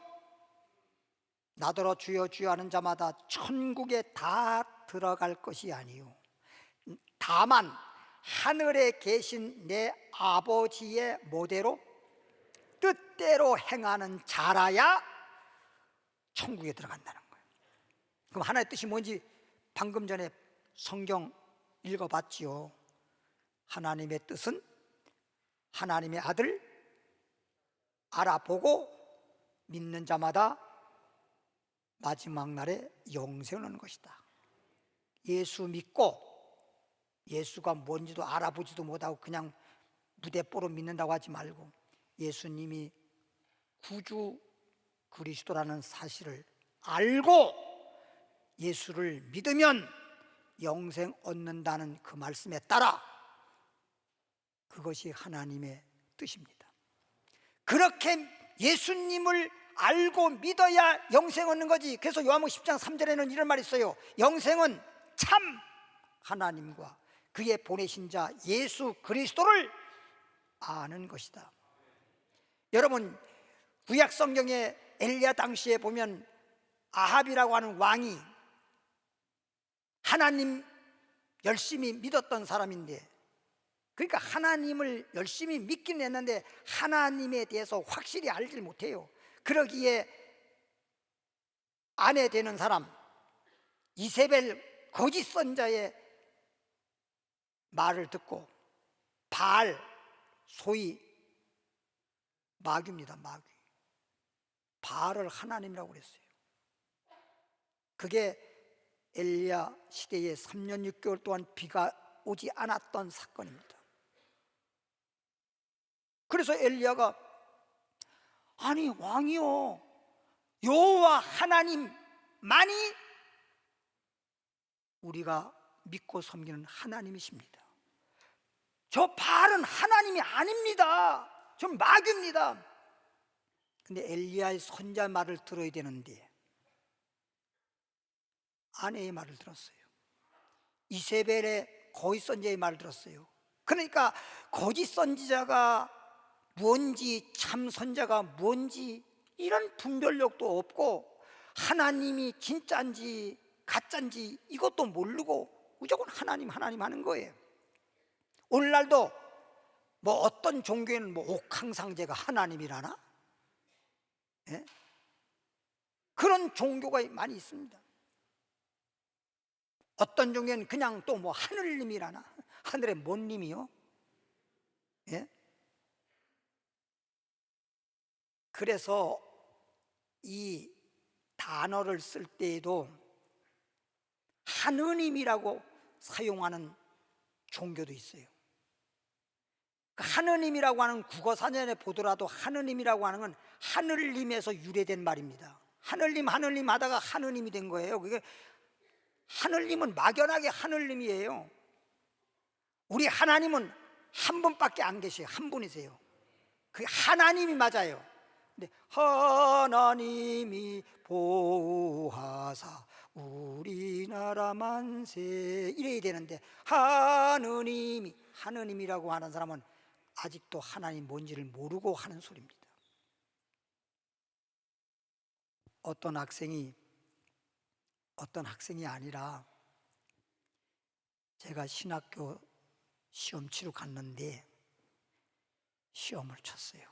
나더러 주여 주여 하는 자마다 천국에 다 들어갈 것이 아니요 다만 하늘에 계신 내 아버지의 모대로 뜻대로 행하는 자라야 천국에 들어간다는 거예요. 그럼 하나의 뜻이 뭔지 방금 전에 성경 읽어봤지요. 하나님의 뜻은 하나님의 아들 알아보고 믿는 자마다 마지막 날에 영생을 얻는 것이다. 예수 믿고 예수가 뭔지도 알아보지도 못하고 그냥 무대뽀로 믿는다고 하지 말고, 예수님이 구주 그리스도라는 사실을 알고 예수를 믿으면 영생 얻는다는 그 말씀에 따라 그것이 하나님의 뜻입니다. 그렇게 예수님을 알고 믿어야 영생 얻는 거지. 그래서 요한복음 10장 3절에는 이런 말이 있어요. 영생은 참 하나님과 그의 보내신 자 예수 그리스도를 아는 것이다. 여러분, 구약 성경에 엘리야 당시에 보면 아합이라고 하는 왕이 하나님 열심히 믿었던 사람인데, 그러니까 하나님을 열심히 믿긴 했는데 하나님에 대해서 확실히 알지 못해요. 그러기에 아내 되는 사람 이세벨 거짓 선자의 말을 듣고 바알, 소위 마귀입니다. 마귀. 바알을 하나님이라고 그랬어요. 그게 엘리야 시대에 3년 6개월 동안 비가 오지 않았던 사건입니다. 그래서 엘리야가 아니 왕이요, 여호와 하나님만이 우리가 믿고 섬기는 하나님이십니다. 저 바알은 하나님이 아닙니다. 저 마귀입니다. 근데 엘리야의 선자 말을 들어야 되는데 아내의 말을 들었어요. 이세벨의 거짓 선지자의 말을 들었어요. 그러니까 거짓 선지자가 뭔지 참 선자가 뭔지 이런 분별력도 없고 하나님이 진짜인지 가짜인지 이것도 모르고 무조건 하나님 하는 거예요. 오늘날도 뭐 어떤 종교에는 뭐 옥황상제가 하나님이라나? 예? 그런 종교가 많이 있습니다. 어떤 종교는 그냥 또 뭐 하늘님이라나? 하늘에 뭔 님이요? 예? 그래서 이 단어를 쓸 때에도 하느님이라고 사용하는 종교도 있어요. 하느님이라고 하는 국어사전에 보더라도 하느님이라고 하는 건 하늘님에서 유래된 말입니다. 하늘님 하다가 하느님이 된 거예요. 그게 하늘님은 막연하게 하늘님이에요. 우리 하나님은 한 분밖에 안 계셔요. 한 분이세요. 그게 하나님이 맞아요. 근데 하나님이 보호하사 우리나라 만세 이래야 되는데 하느님이라고 하는 사람은 아직도 하나님 뭔지를 모르고 하는 소리입니다. 어떤 학생이 아니라 제가 신학교 시험 치러 갔는데 시험을 쳤어요.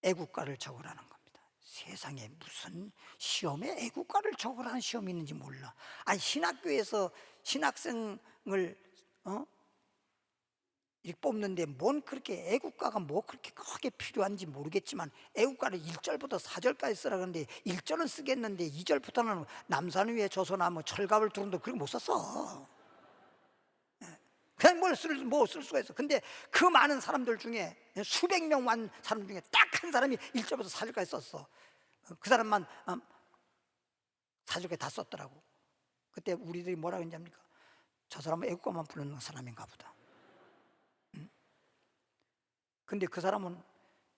애국가를 적으라는 겁니다. 세상에 무슨 시험에 애국가를 적으라는 시험이 있는지 몰라. 아니 신학교에서 신학생을 이렇게 뽑는데 뭔 그렇게 애국가가 뭐 그렇게 크게 필요한지 모르겠지만 애국가를 1절부터 4절까지 쓰라 그러는데 1절은 쓰겠는데 2절부터는 남산 위에 조선나무 철갑을 두른도 그렇게 못 썼어. 그냥 뭐 쓸 수가 있어. 근데 그 많은 사람들 중에 수백 명 많은 사람 중에 딱 한 사람이 1절부터 4절까지 썼어. 그 사람만 4절까지 다 썼더라고. 그때 우리들이 뭐라 그러는지 압니까? 저 사람은 애국가만 부르는 사람인가 보다. 근데 그 사람은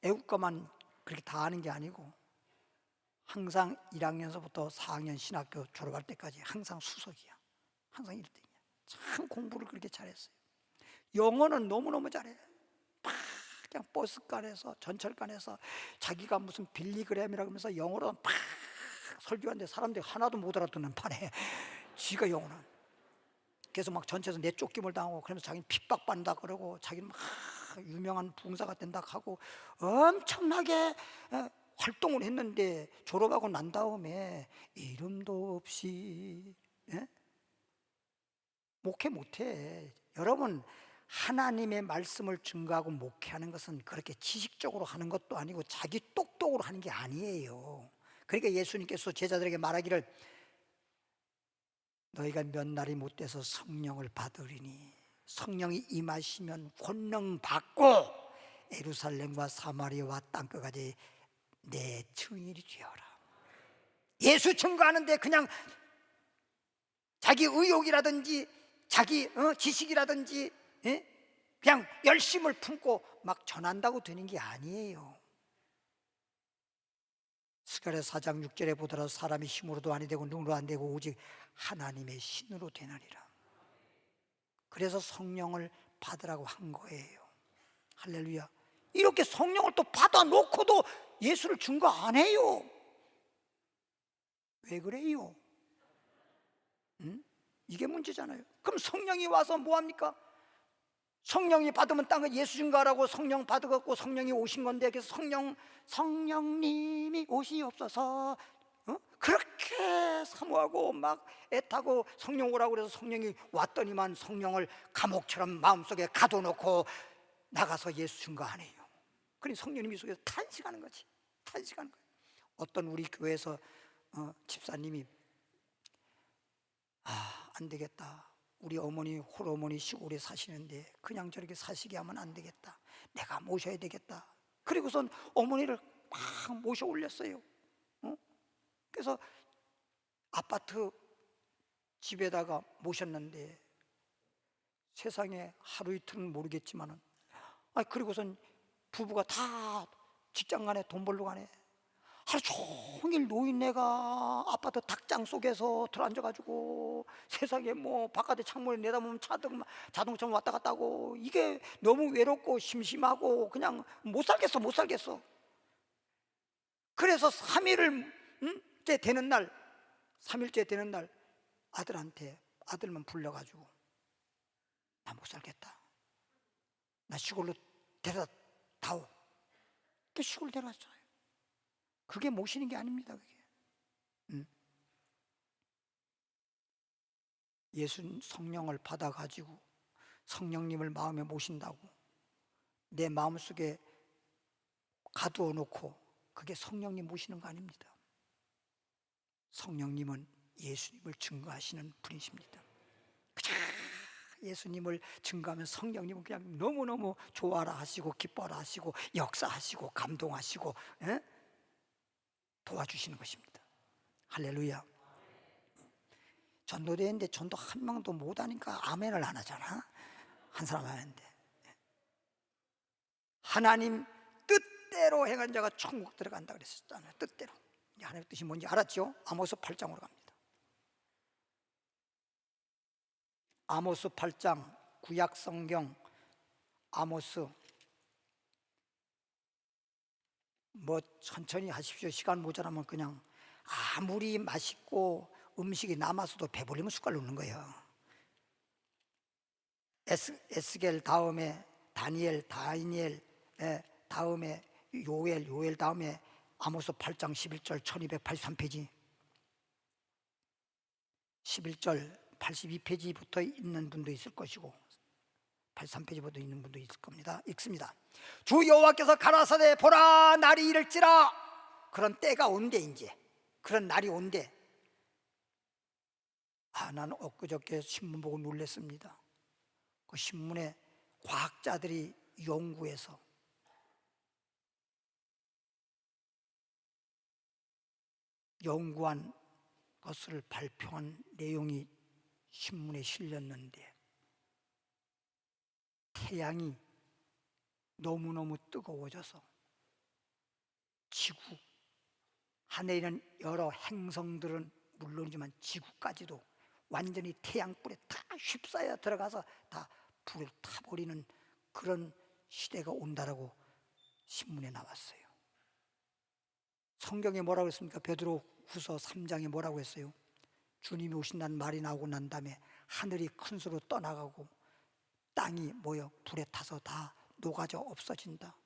애국가만 그렇게 다 아는 게 아니고 항상 1학년서부터 4학년 신학교 졸업할 때까지 항상 수석이야. 항상 1등이야. 참 공부를 그렇게 잘했어요. 영어는 너무너무 잘해. 막 그냥 버스간에서 전철간에서 자기가 무슨 빌리그램이라고 하면서 영어로 막 설교하는데 사람들이 하나도 못 알아듣는 판에 지가 영어는. 그래서 막 전체에서 내쫓김을 당하고 그러면서 자기는 핍박받는다 그러고 자기는 막 유명한 부흥사가 된다 하고 엄청나게 활동을 했는데 졸업하고 난 다음에 이름도 없이 목회 못해. 여러분, 하나님의 말씀을 증거하고 목회하는 것은 그렇게 지식적으로 하는 것도 아니고 자기 똑똑으로 하는 게 아니에요. 그러니까 예수님께서 제자들에게 말하기를 너희가 몇 날이 못 돼서 성령을 받으리니 성령이 임하시면 권능 받고 예루살렘과 사마리아와 땅끝까지 내 증인이 되어라. 예수 증거하는데 그냥 자기 의욕이라든지 자기 지식이라든지 그냥 열심을 품고 막 전한다고 되는 게 아니에요. 스가랴 4장 6절에 보더라도 사람이 힘으로도 아니 되고 눈으로 안 되고 오직 하나님의 신으로 되느니라. 그래서 성령을 받으라고 한 거예요. 할렐루야. 이렇게 성령을 또 받아놓고도 예수를 증거 안 해요. 왜 그래요? 이게 문제잖아요. 그럼 성령이 와서 뭐합니까? 성령이 받으면 딴 예수 증거하라고 성령 받아갖고 성령이 오신 건데, 그래서 성령님이 오시옵소서 그렇게 사모하고 막 애타고 성령 오라고 그래서 성령이 왔더니만 성령을 감옥처럼 마음속에 가둬놓고 나가서 예수 증거 안 해요. 그러니 성령님이 속에서 탄식하는 거지. 탄식하는 거예요. 어떤 우리 교회에서 집사님이 안 되겠다, 우리 어머니 홀어머니 시골에 사시는데 그냥 저렇게 사시게 하면 안 되겠다, 내가 모셔야 되겠다. 그리고선 어머니를 막 모셔 올렸어요. 그래서 아파트 집에다가 모셨는데 세상에 하루 이틀은 모르겠지만은 그리고선 부부가 다 직장 가네, 돈 벌러 가네. 하루 종일 노인네가 아파트 닭장 속에서 들어앉아가지고 세상에 뭐 바깥에 창문에 내다보면 자동차 왔다 갔다 하고, 이게 너무 외롭고 심심하고 그냥 못 살겠어. 그래서 3일째 되는 날 아들만 불러가지고 나 못 살겠다, 나 시골로 데려다 다오. 그 시골 데려왔어요. 그게 모시는 게 아닙니다. 그게. 예수 성령을 받아가지고 성령님을 마음에 모신다고 내 마음속에 가두어 놓고 그게 성령님 모시는 거 아닙니다. 성령님은 예수님을 증거하시는 분이십니다. 그냥 예수님을 증거하면 성령님은 그냥 너무너무 좋아라 하시고 기뻐라 하시고 역사하시고 감동하시고 도와주시는 것입니다. 할렐루야. 전도대회인데 전도 한 명도 못 하니까 아멘을 안 하잖아. 한 사람 하는데. 하나님 뜻대로 행한 자가 천국 들어간다 그랬었잖아요. 뜻대로. 하나님의 뜻이 뭔지 알았죠? 아모스 8장으로 갑니다. 아모스 8장 구약 성경 아모스, 뭐 천천히 하십시오. 시간 모자라면 그냥 아무리 맛있고 음식이 남아서도 배불리면 숟갈 놓는 거예요. 에스겔 다음에 다니엘 다음에 요엘 다음에 아모스 8장 11절 1283페이지 11절 82페이지부터 있는 분도 있을 것이고 83페이지부터 있는 분도 있을 겁니다. 읽습니다. 주 여호와께서 가라사대 보라 날이 이를지라. 그런 때가 온대. 이제 그런 날이 온대. 나는 엊그저께 신문 보고 놀랐습니다. 그 신문에 과학자들이 연구해서 연구한 것을 발표한 내용이 신문에 실렸는데, 태양이 너무너무 뜨거워져서 지구, 하늘에 있는 여러 행성들은 물론이지만 지구까지도 완전히 태양불에 다 휩싸여 들어가서 다 불을 타버리는 그런 시대가 온다라고 신문에 나왔어요. 성경에 뭐라고 했습니까? 베드로 후서 3장에 뭐라고 했어요? 주님이 오신다는 말이 나오고 난 다음에 하늘이 큰 소리로 떠나가고 땅이 불에 타서 다 녹아져 없어진다.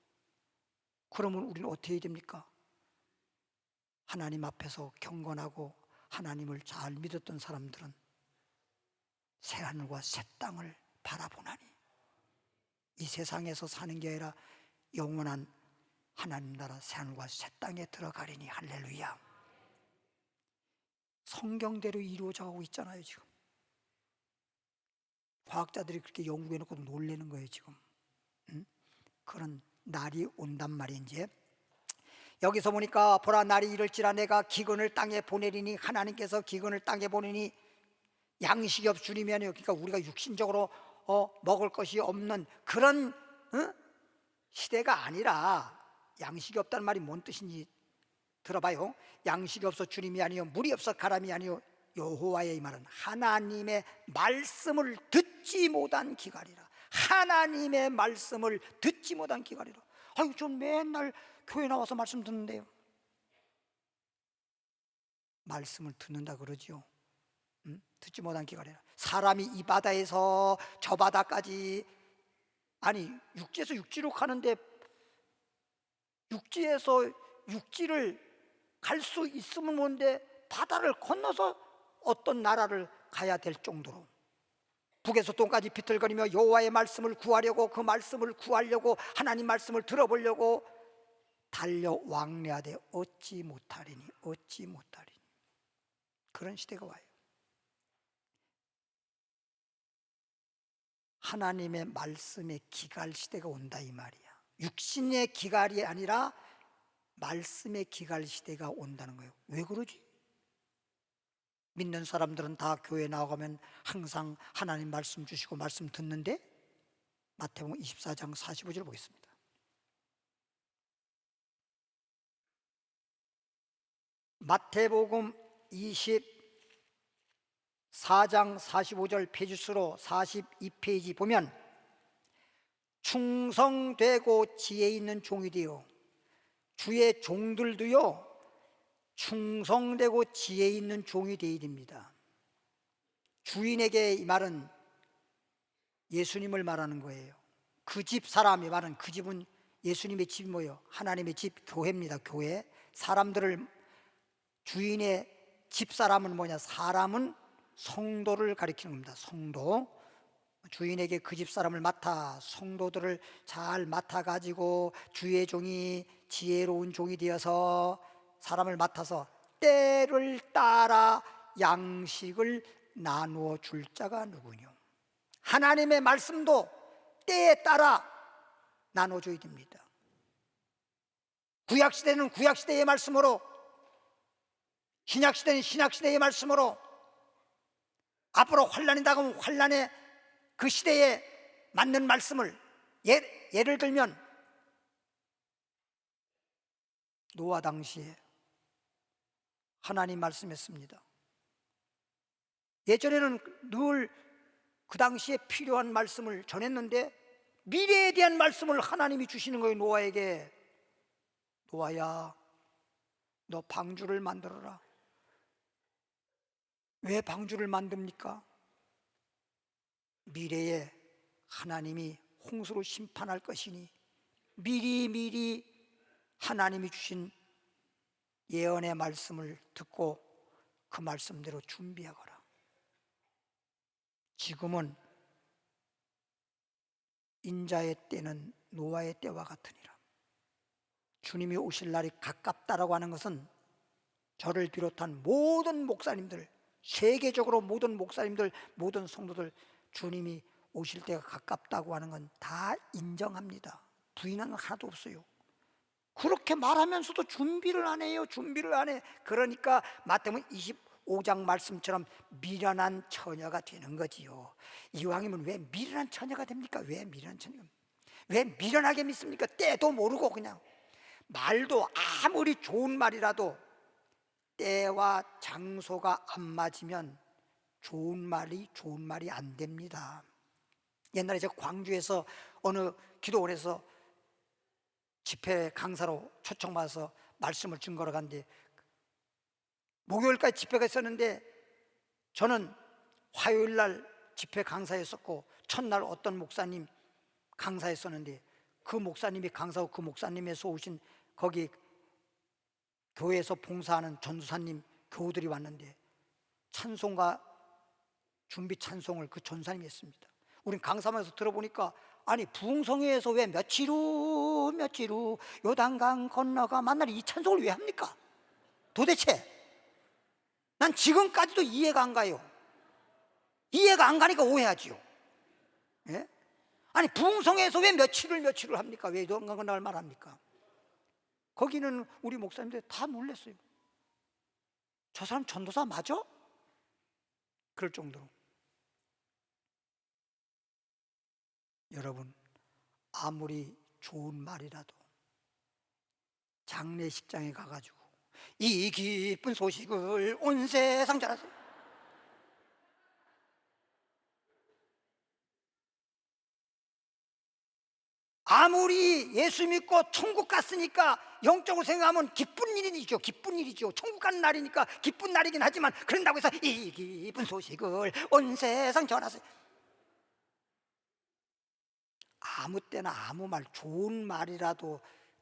그러면 우리는 어떻게 해야 됩니까? 하나님 앞에서 경건하고 하나님을 잘 믿었던 사람들은 새하늘과 새 땅을 바라보나니, 이 세상에서 사는 게 아니라 영원한 하나님 나라 새하늘과 새 땅에 들어가리니. 할렐루야. 성경대로 이루어져 가고 있잖아요. 지금 과학자들이 그렇게 연구해놓고 놀라는 거예요. 지금 그런 날이 온단 말이에요. 이제 여기서 보니까 보라 날이 이를지라 내가 기근을 땅에 보내리니, 하나님께서 기근을 땅에 보내니 양식이 없 주님이 아니요, 그러니까 우리가 육신적으로 먹을 것이 없는 그런 시대가 아니라, 양식이 없다는 말이 뭔 뜻인지 들어봐요. 양식이 없어 주님이 아니요, 물이 없어 가람이 아니요, 여호와의 이 말은 하나님의 말씀을 듣지 못한 기갈이라. 하나님의 말씀을 듣지 못한 기갈이라. 아유, 전 맨날 교회 나와서 말씀 듣는데요. 말씀을 듣는다 그러지요. 듣지 못한 기갈이라. 사람이 이 바다에서 저 바다까지, 아니 육지에서 육지로 가는데 육지에서 육지를 갈 수 있으면 뭔데 바다를 건너서 어떤 나라를 가야 될 정도로 북에서東까지 비틀거리며 여호와의 말씀을 구하려고, 그 말씀을 구하려고, 하나님 말씀을 들어보려고 달려 왕래하되 얻지 못하리니, 얻지 못하리니. 그런 시대가 와요. 하나님의 말씀의 기갈 시대가 온다 이 말이야. 육신의 기갈이 아니라 말씀의 기갈 시대가 온다는 거예요. 왜 그러지? 믿는 사람들은 다 교회 나가면 항상 하나님 말씀 주시고 말씀 듣는데, 마태복음 24장 45절 보겠습니다. 마태복음 24장 45절 페이지수로 42페이지 보면, 충성되고 지혜 있는 종이 되어, 주의 종들도요 충성되고 지혜 있는 종이 되어야 됩니다. 주인에게 이 말은 예수님을 말하는 거예요. 그 집 사람이 말은, 그 집은 예수님의 집이 뭐예요? 하나님의 집, 교회입니다. 교회. 사람들을, 주인의 집사람은 뭐냐? 사람은 성도를 가리키는 겁니다. 성도. 주인에게 그 집사람을 맡아 성도들을 잘 맡아가지고 주의 종이 지혜로운 종이 되어서 사람을 맡아서 때를 따라 양식을 나누어 줄 자가 누구뇨? 하나님의 말씀도 때에 따라 나눠줘야 됩니다. 구약시대는 구약시대의 말씀으로, 신약시대는 신약시대의 말씀으로, 앞으로 환란이 다가오면 환란의 그 시대에 맞는 말씀을, 예를 들면 노아 당시에 하나님 말씀했습니다. 예전에는 늘 그 당시에 필요한 말씀을 전했는데 미래에 대한 말씀을 하나님이 주시는 거예요. 노아에게, 노아야 너 방주를 만들어라. 왜 방주를 만듭니까? 미래에 하나님이 홍수로 심판할 것이니 미리 하나님이 주신 예언의 말씀을 듣고 그 말씀대로 준비하거라. 지금은 인자의 때는 노아의 때와 같으니라. 주님이 오실 날이 가깝다라고 하는 것은 저를 비롯한 모든 목사님들, 세계적으로 모든 목사님들, 모든 성도들, 주님이 오실 때가 가깝다고 하는 건 다 인정합니다. 부인하는 하나도 없어요. 그렇게 말하면서도 준비를 안 해요. 준비를 안 해. 그러니까 마태복음 25장 말씀처럼 미련한 처녀가 되는 거지요. 이왕이면 왜 미련한 처녀가 됩니까? 왜 미련한 처녀가, 왜 미련하게 믿습니까? 때도 모르고 그냥. 말도 아무리 좋은 말이라도 때와 장소가 안 맞으면 좋은 말이 안 됩니다. 옛날에 제가 광주에서 어느 기도원에서 집회 강사로 초청받아서 말씀을 증거로 갔는데, 목요일까지 집회가 있었는데 저는 화요일 날 집회 강사였었고 첫날 어떤 목사님 강사였었는데, 그 목사님이 강사고 그 목사님에서 오신 거기 교회에서 봉사하는 전도사님 교우들이 왔는데 찬송가 준비 찬송을 그 전사님이 했습니다. 우린 강사만에서 들어보니까, 아니 부흥성회에서 왜 며칠 후 요단강 건너가 만날 이 찬송을 왜 합니까? 도대체 난 지금까지도 이해가 안 가요. 이해가 안 가니까 오해하지요. 예? 아니 부흥성회에서 왜 며칠을 합니까? 왜 요단강 건너갈 말합니까? 거기는 우리 목사님들 다 놀랐어요. 저 사람 전도사 맞아? 그럴 정도로. 여러분, 아무리 좋은 말이라도 장례식장에 가가지고 이 기쁜 소식을 온 세상 전하세요. 아무리 예수 믿고 천국 갔으니까 영적으로 생각하면 기쁜 일이죠. 기쁜 일이죠. 천국 가는 날이니까 기쁜 날이긴 하지만, 그런다고 해서 이 기쁜 소식을 온 세상 전하세요. 아무 때나 아무 말, 좋은 말이라도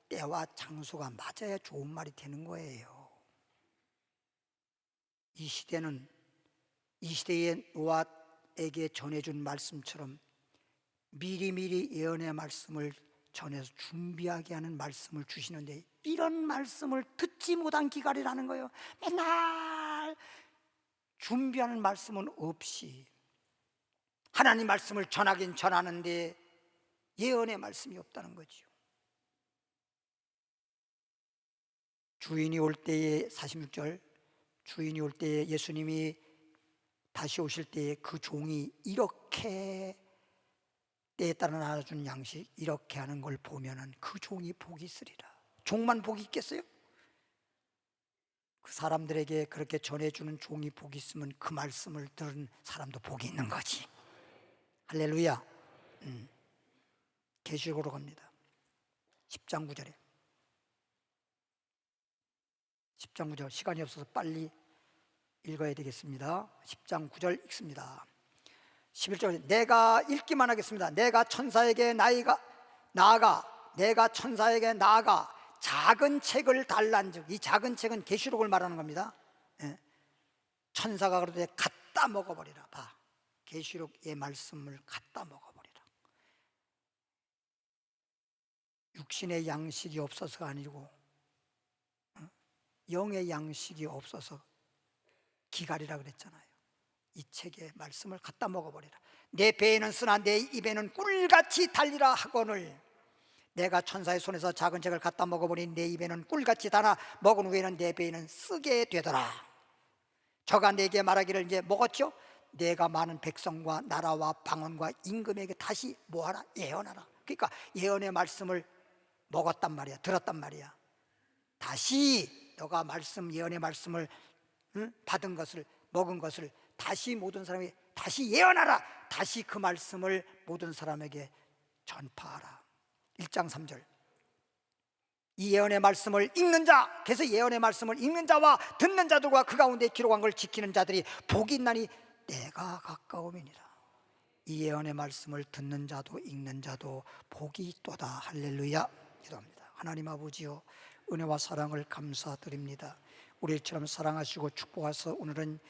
때와 장소가 맞아야 좋은 말이 되는 거예요. 이 시대는, 이 시대의 노아에게 전해준 말씀처럼 미리미리 예언의 말씀을 전해서 준비하게 하는 말씀을 주시는데, 이런 말씀을 듣지 못한 기갈이라는 거예요. 맨날 준비하는 말씀은 없이 하나님 말씀을 전하긴 전하는데 예언의 말씀이 없다는 거죠. 주인이 올 때에, 46절, 주인이 올 때에, 예수님이 다시 오실 때에 그 종이 이렇게 때에 따라 나눠준 양식 이렇게 하는 걸 보면은 그 종이 복이 있으리라. 종만 복이 있겠어요? 그 사람들에게 그렇게 전해주는 종이 복이 있으면 그 말씀을 들은 사람도 복이 있는 거지. 할렐루야. 계시록으로 갑니다. 10장 9절에 10장 9절, 시간이 없어서 빨리 읽어야 되겠습니다. 10장 9절 읽습니다. 11절, 내가 읽기만 하겠습니다. 내가 천사에게 나아가 작은 책을 달란즉, 이 작은 책은 계시록을 말하는 겁니다. 천사가 그러되 갖다 먹어버리라. 봐, 계시록의 말씀을 갖다 먹어버리라. 육신의 양식이 없어서가 아니고 영의 양식이 없어서 기갈이라 그랬잖아요. 이 책의 말씀을 갖다 먹어버리라. 내 배에는 쓰나 내 입에는 꿀같이 달리라 하거늘, 내가 천사의 손에서 작은 책을 갖다 먹어보니 내 입에는 꿀같이 달아 먹은 후에는 내 배에는 쓰게 되더라. 저가 내게 말하기를, 이제 먹었죠? 내가 많은 백성과 나라와 방언과 임금에게 다시 뭐하라? 예언하라. 그러니까 예언의 말씀을 먹었단 말이야, 들었단 말이야. 다시 너가 예언의 말씀을 받은 것을, 먹은 것을 다시 모든 사람에게 다시 예언하라. 다시 그 말씀을 모든 사람에게 전파하라. 1장 3절, 이 예언의 말씀을 읽는 자, 그래서 예언의 말씀을 읽는 자와 듣는 자들과 그 가운데 기록한 걸 지키는 자들이 복이 있나니 때가 가까움이니라. 이 예언의 말씀을 듣는 자도 읽는 자도 복이 있도다. 할렐루야. 기도합니다. 하나님 아버지요, 은혜와 사랑을 감사드립니다. 우리처럼 사랑하시고 축복하셔서 오늘은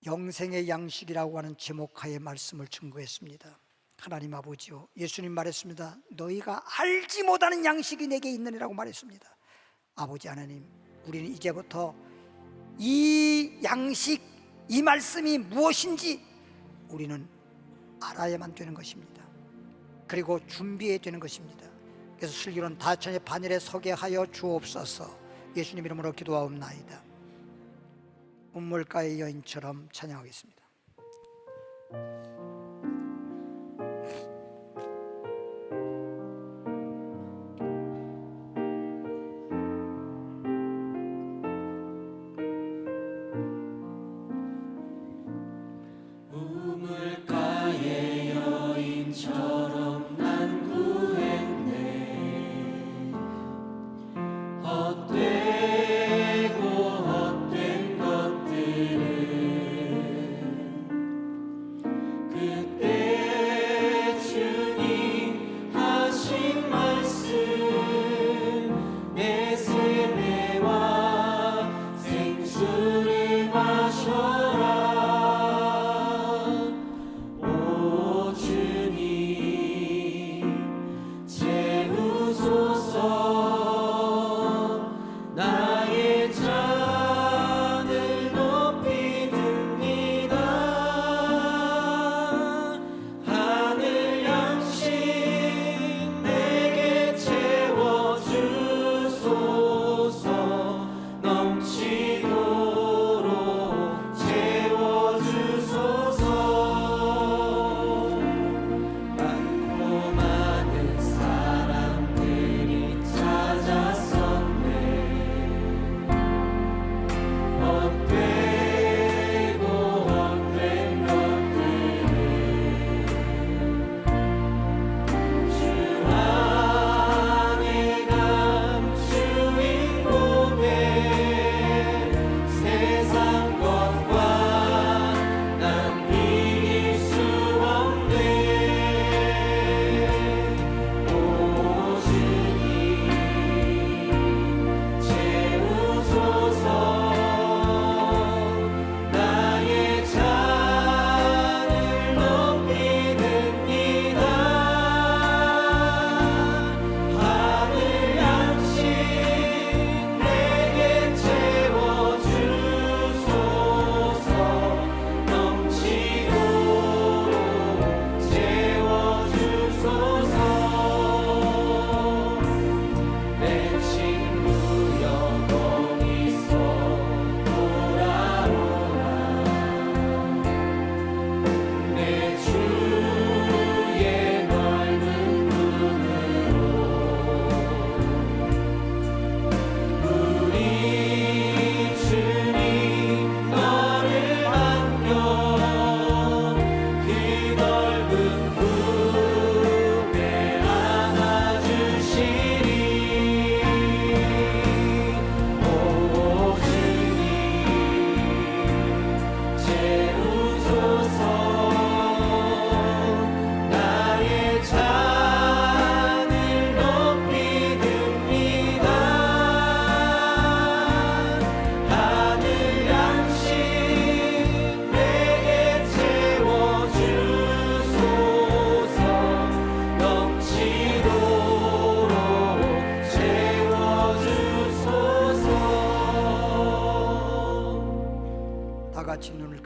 영생의 양식이라고 하는 제목하에 말씀을 증거했습니다. 하나님 아버지요, 예수님 말했습니다. 너희가 알지 못하는 양식이 내게 있느니라고 말했습니다. 아버지 하나님, 우리는 이제부터 이 양식, 이 말씀이 무엇인지 우리는 알아야만 되는 것입니다. 그리고 준비해야 되는 것입니다. 그래서 슬기로운 다천의 반열에 서게 하여 주옵소서. 예수님 이름으로 기도하옵나이다. 운물가의 여인처럼 찬양하겠습니다.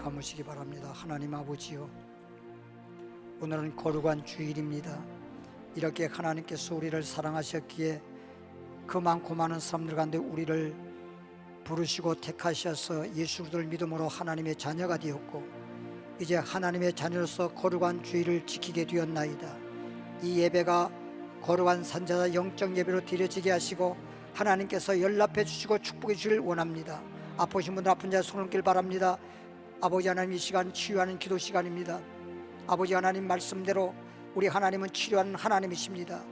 감으시기 바랍니다. 하나님 아버지요, 오늘은 거룩한 주일입니다. 이렇게 하나님께서 우리를 사랑하셨기에 그 많고 많은 사람들 가운데 우리를 부르시고 택하셔서 예수를 믿음으로 하나님의 자녀가 되었고, 이제 하나님의 자녀로서 거룩한 주일을 지키게 되었나이다. 이 예배가 거룩한 산자다 영적 예배로 드려지게 하시고 하나님께서 연락해 주시고 축복해 주시길 원합니다. 아프신 분들 아픈 자 손을 길 바랍니다. 아버지 하나님, 이 시간 치유하는 기도 시간입니다. 아버지 하나님 말씀대로 우리 하나님은 치료하는 하나님이십니다.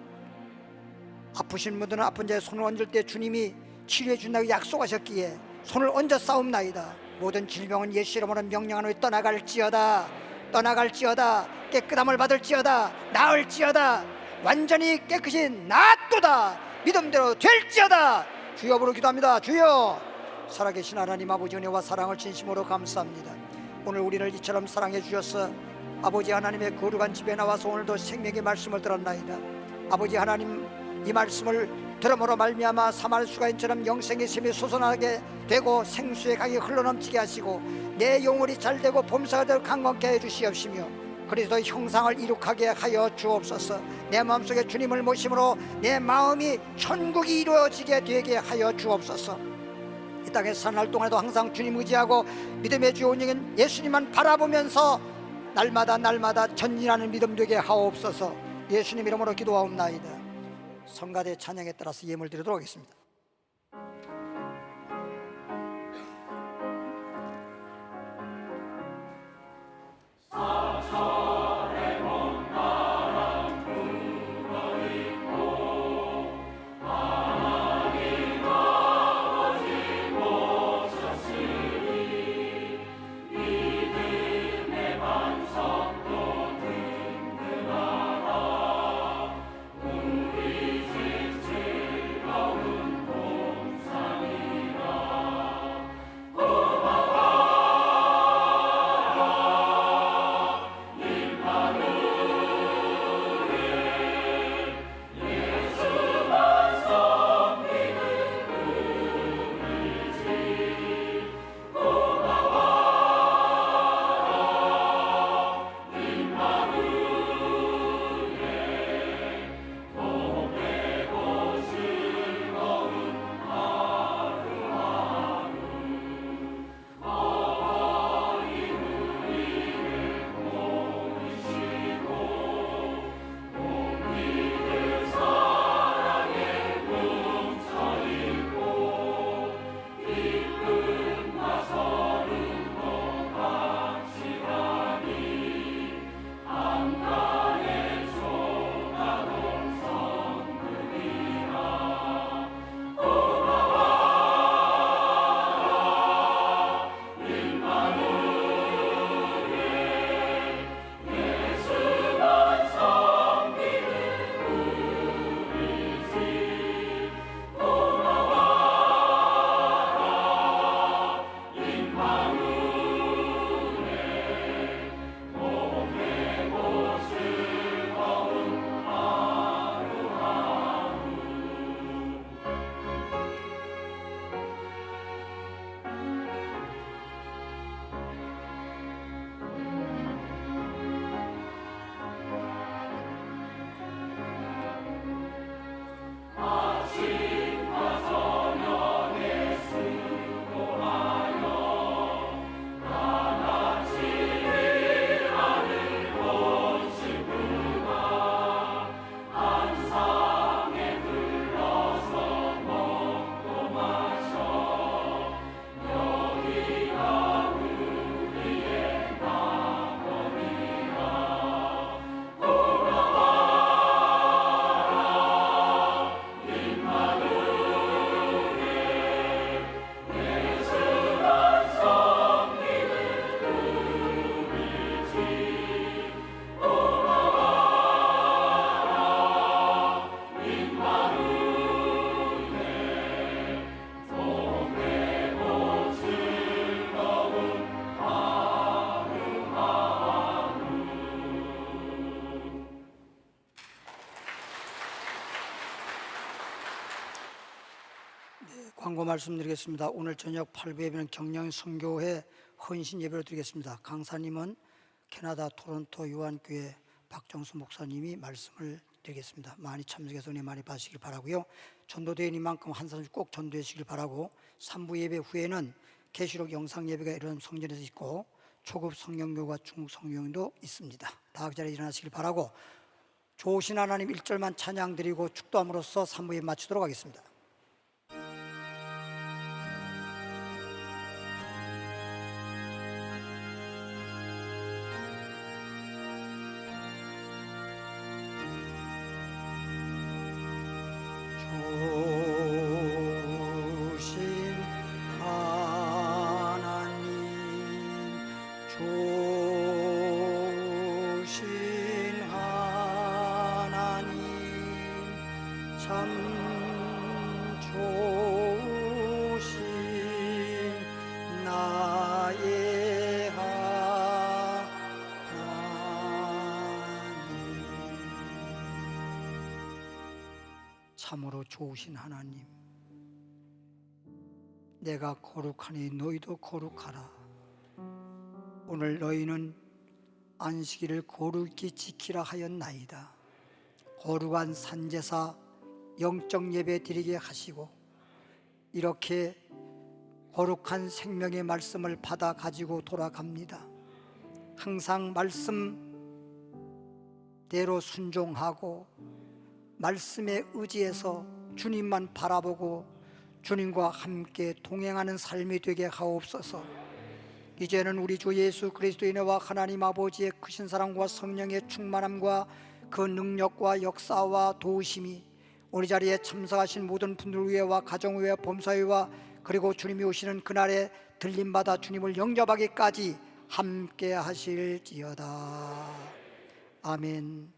아프신 분들은 아픈 자의 손을 얹을 때 주님이 치료해 준다고 약속하셨기에 손을 얹어 싸움나이다. 모든 질병은 예수 이름으로 명령하노니 떠나갈지어다, 떠나갈지어다, 깨끗함을 받을지어다, 나을지어다, 완전히 깨끗이 낫도다, 믿음대로 될지어다. 주여 부르 기도합니다. 주여. 살아계신 하나님 아버지, 은혜와 사랑을 진심으로 감사합니다. 오늘 우리를 이처럼 사랑해 주셔서 아버지 하나님의 거룩한 집에 나와서 오늘도 생명의 말씀을 들었나이다. 아버지 하나님, 이 말씀을 들음으로 말미암아 사마리수가인처럼 영생의 샘이 솟아나게 되고 생수의 강이 흘러넘치게 하시고 내 영혼이 잘되고 범사가 되고 강건케 해 주시옵시며 그리스도의 형상을 이룩하게 하여 주옵소서. 내 마음속에 주님을 모심으로 내 마음이 천국이 이루어지게 되게 하여 주옵소서. 이 땅에 사는 동안에도 항상 주님 의지하고 믿음의 주 온영인 예수님만 바라보면서 날마다 전진하는 믿음 되게 하옵소서. 예수님 이름으로 기도하옵나이다. 성가대 찬양에 따라서 예물 드리도록 하겠습니다. 광고 말씀드리겠습니다. 오늘 저녁 8부 예배는 경량 선교회 헌신 예배를 드리겠습니다. 강사님은 캐나다 토론토 요한교회 박정수 목사님이 말씀을 드리겠습니다. 많이 참석해서 은혜 많이 받으시길 바라고요. 전도대회니만큼 한 사람씩 꼭 전도해 주시길 바라고, 3부 예배 후에는 계시록 영상 예배가 이런 성전에서 있고 초급 성령교과 중급 성령도 있습니다. 다 그 자리에 일어나시길 바라고, 좋으신 하나님 1절만 찬양 드리고 축도함으로써 3부 예배 마치도록 하겠습니다. 조신 하나님, 조신 하나님, 참 좋으신 나의 하나님. 참으로 좋으신 하나님, 내가 거룩하니 너희도 거룩하라. 오늘 너희는 안식일을 거룩히 지키라 하였나이다. 거룩한 산제사 영적 예배 드리게 하시고, 이렇게 거룩한 생명의 말씀을 받아 가지고 돌아갑니다. 항상 말씀대로 순종하고 말씀에 의지해서 주님만 바라보고 주님과 함께 동행하는 삶이 되게 하옵소서. 이제는 우리 주 예수 그리스도의 은혜와 하나님 아버지의 크신 사랑과 성령의 충만함과 그 능력과 역사와 도우심이 우리 자리에 참석하신 모든 분들 위에와 가정 위에 범사위와 그리고 주님이 오시는 그날에 들림받아 주님을 영접하기까지 함께 하실지어다. 아멘.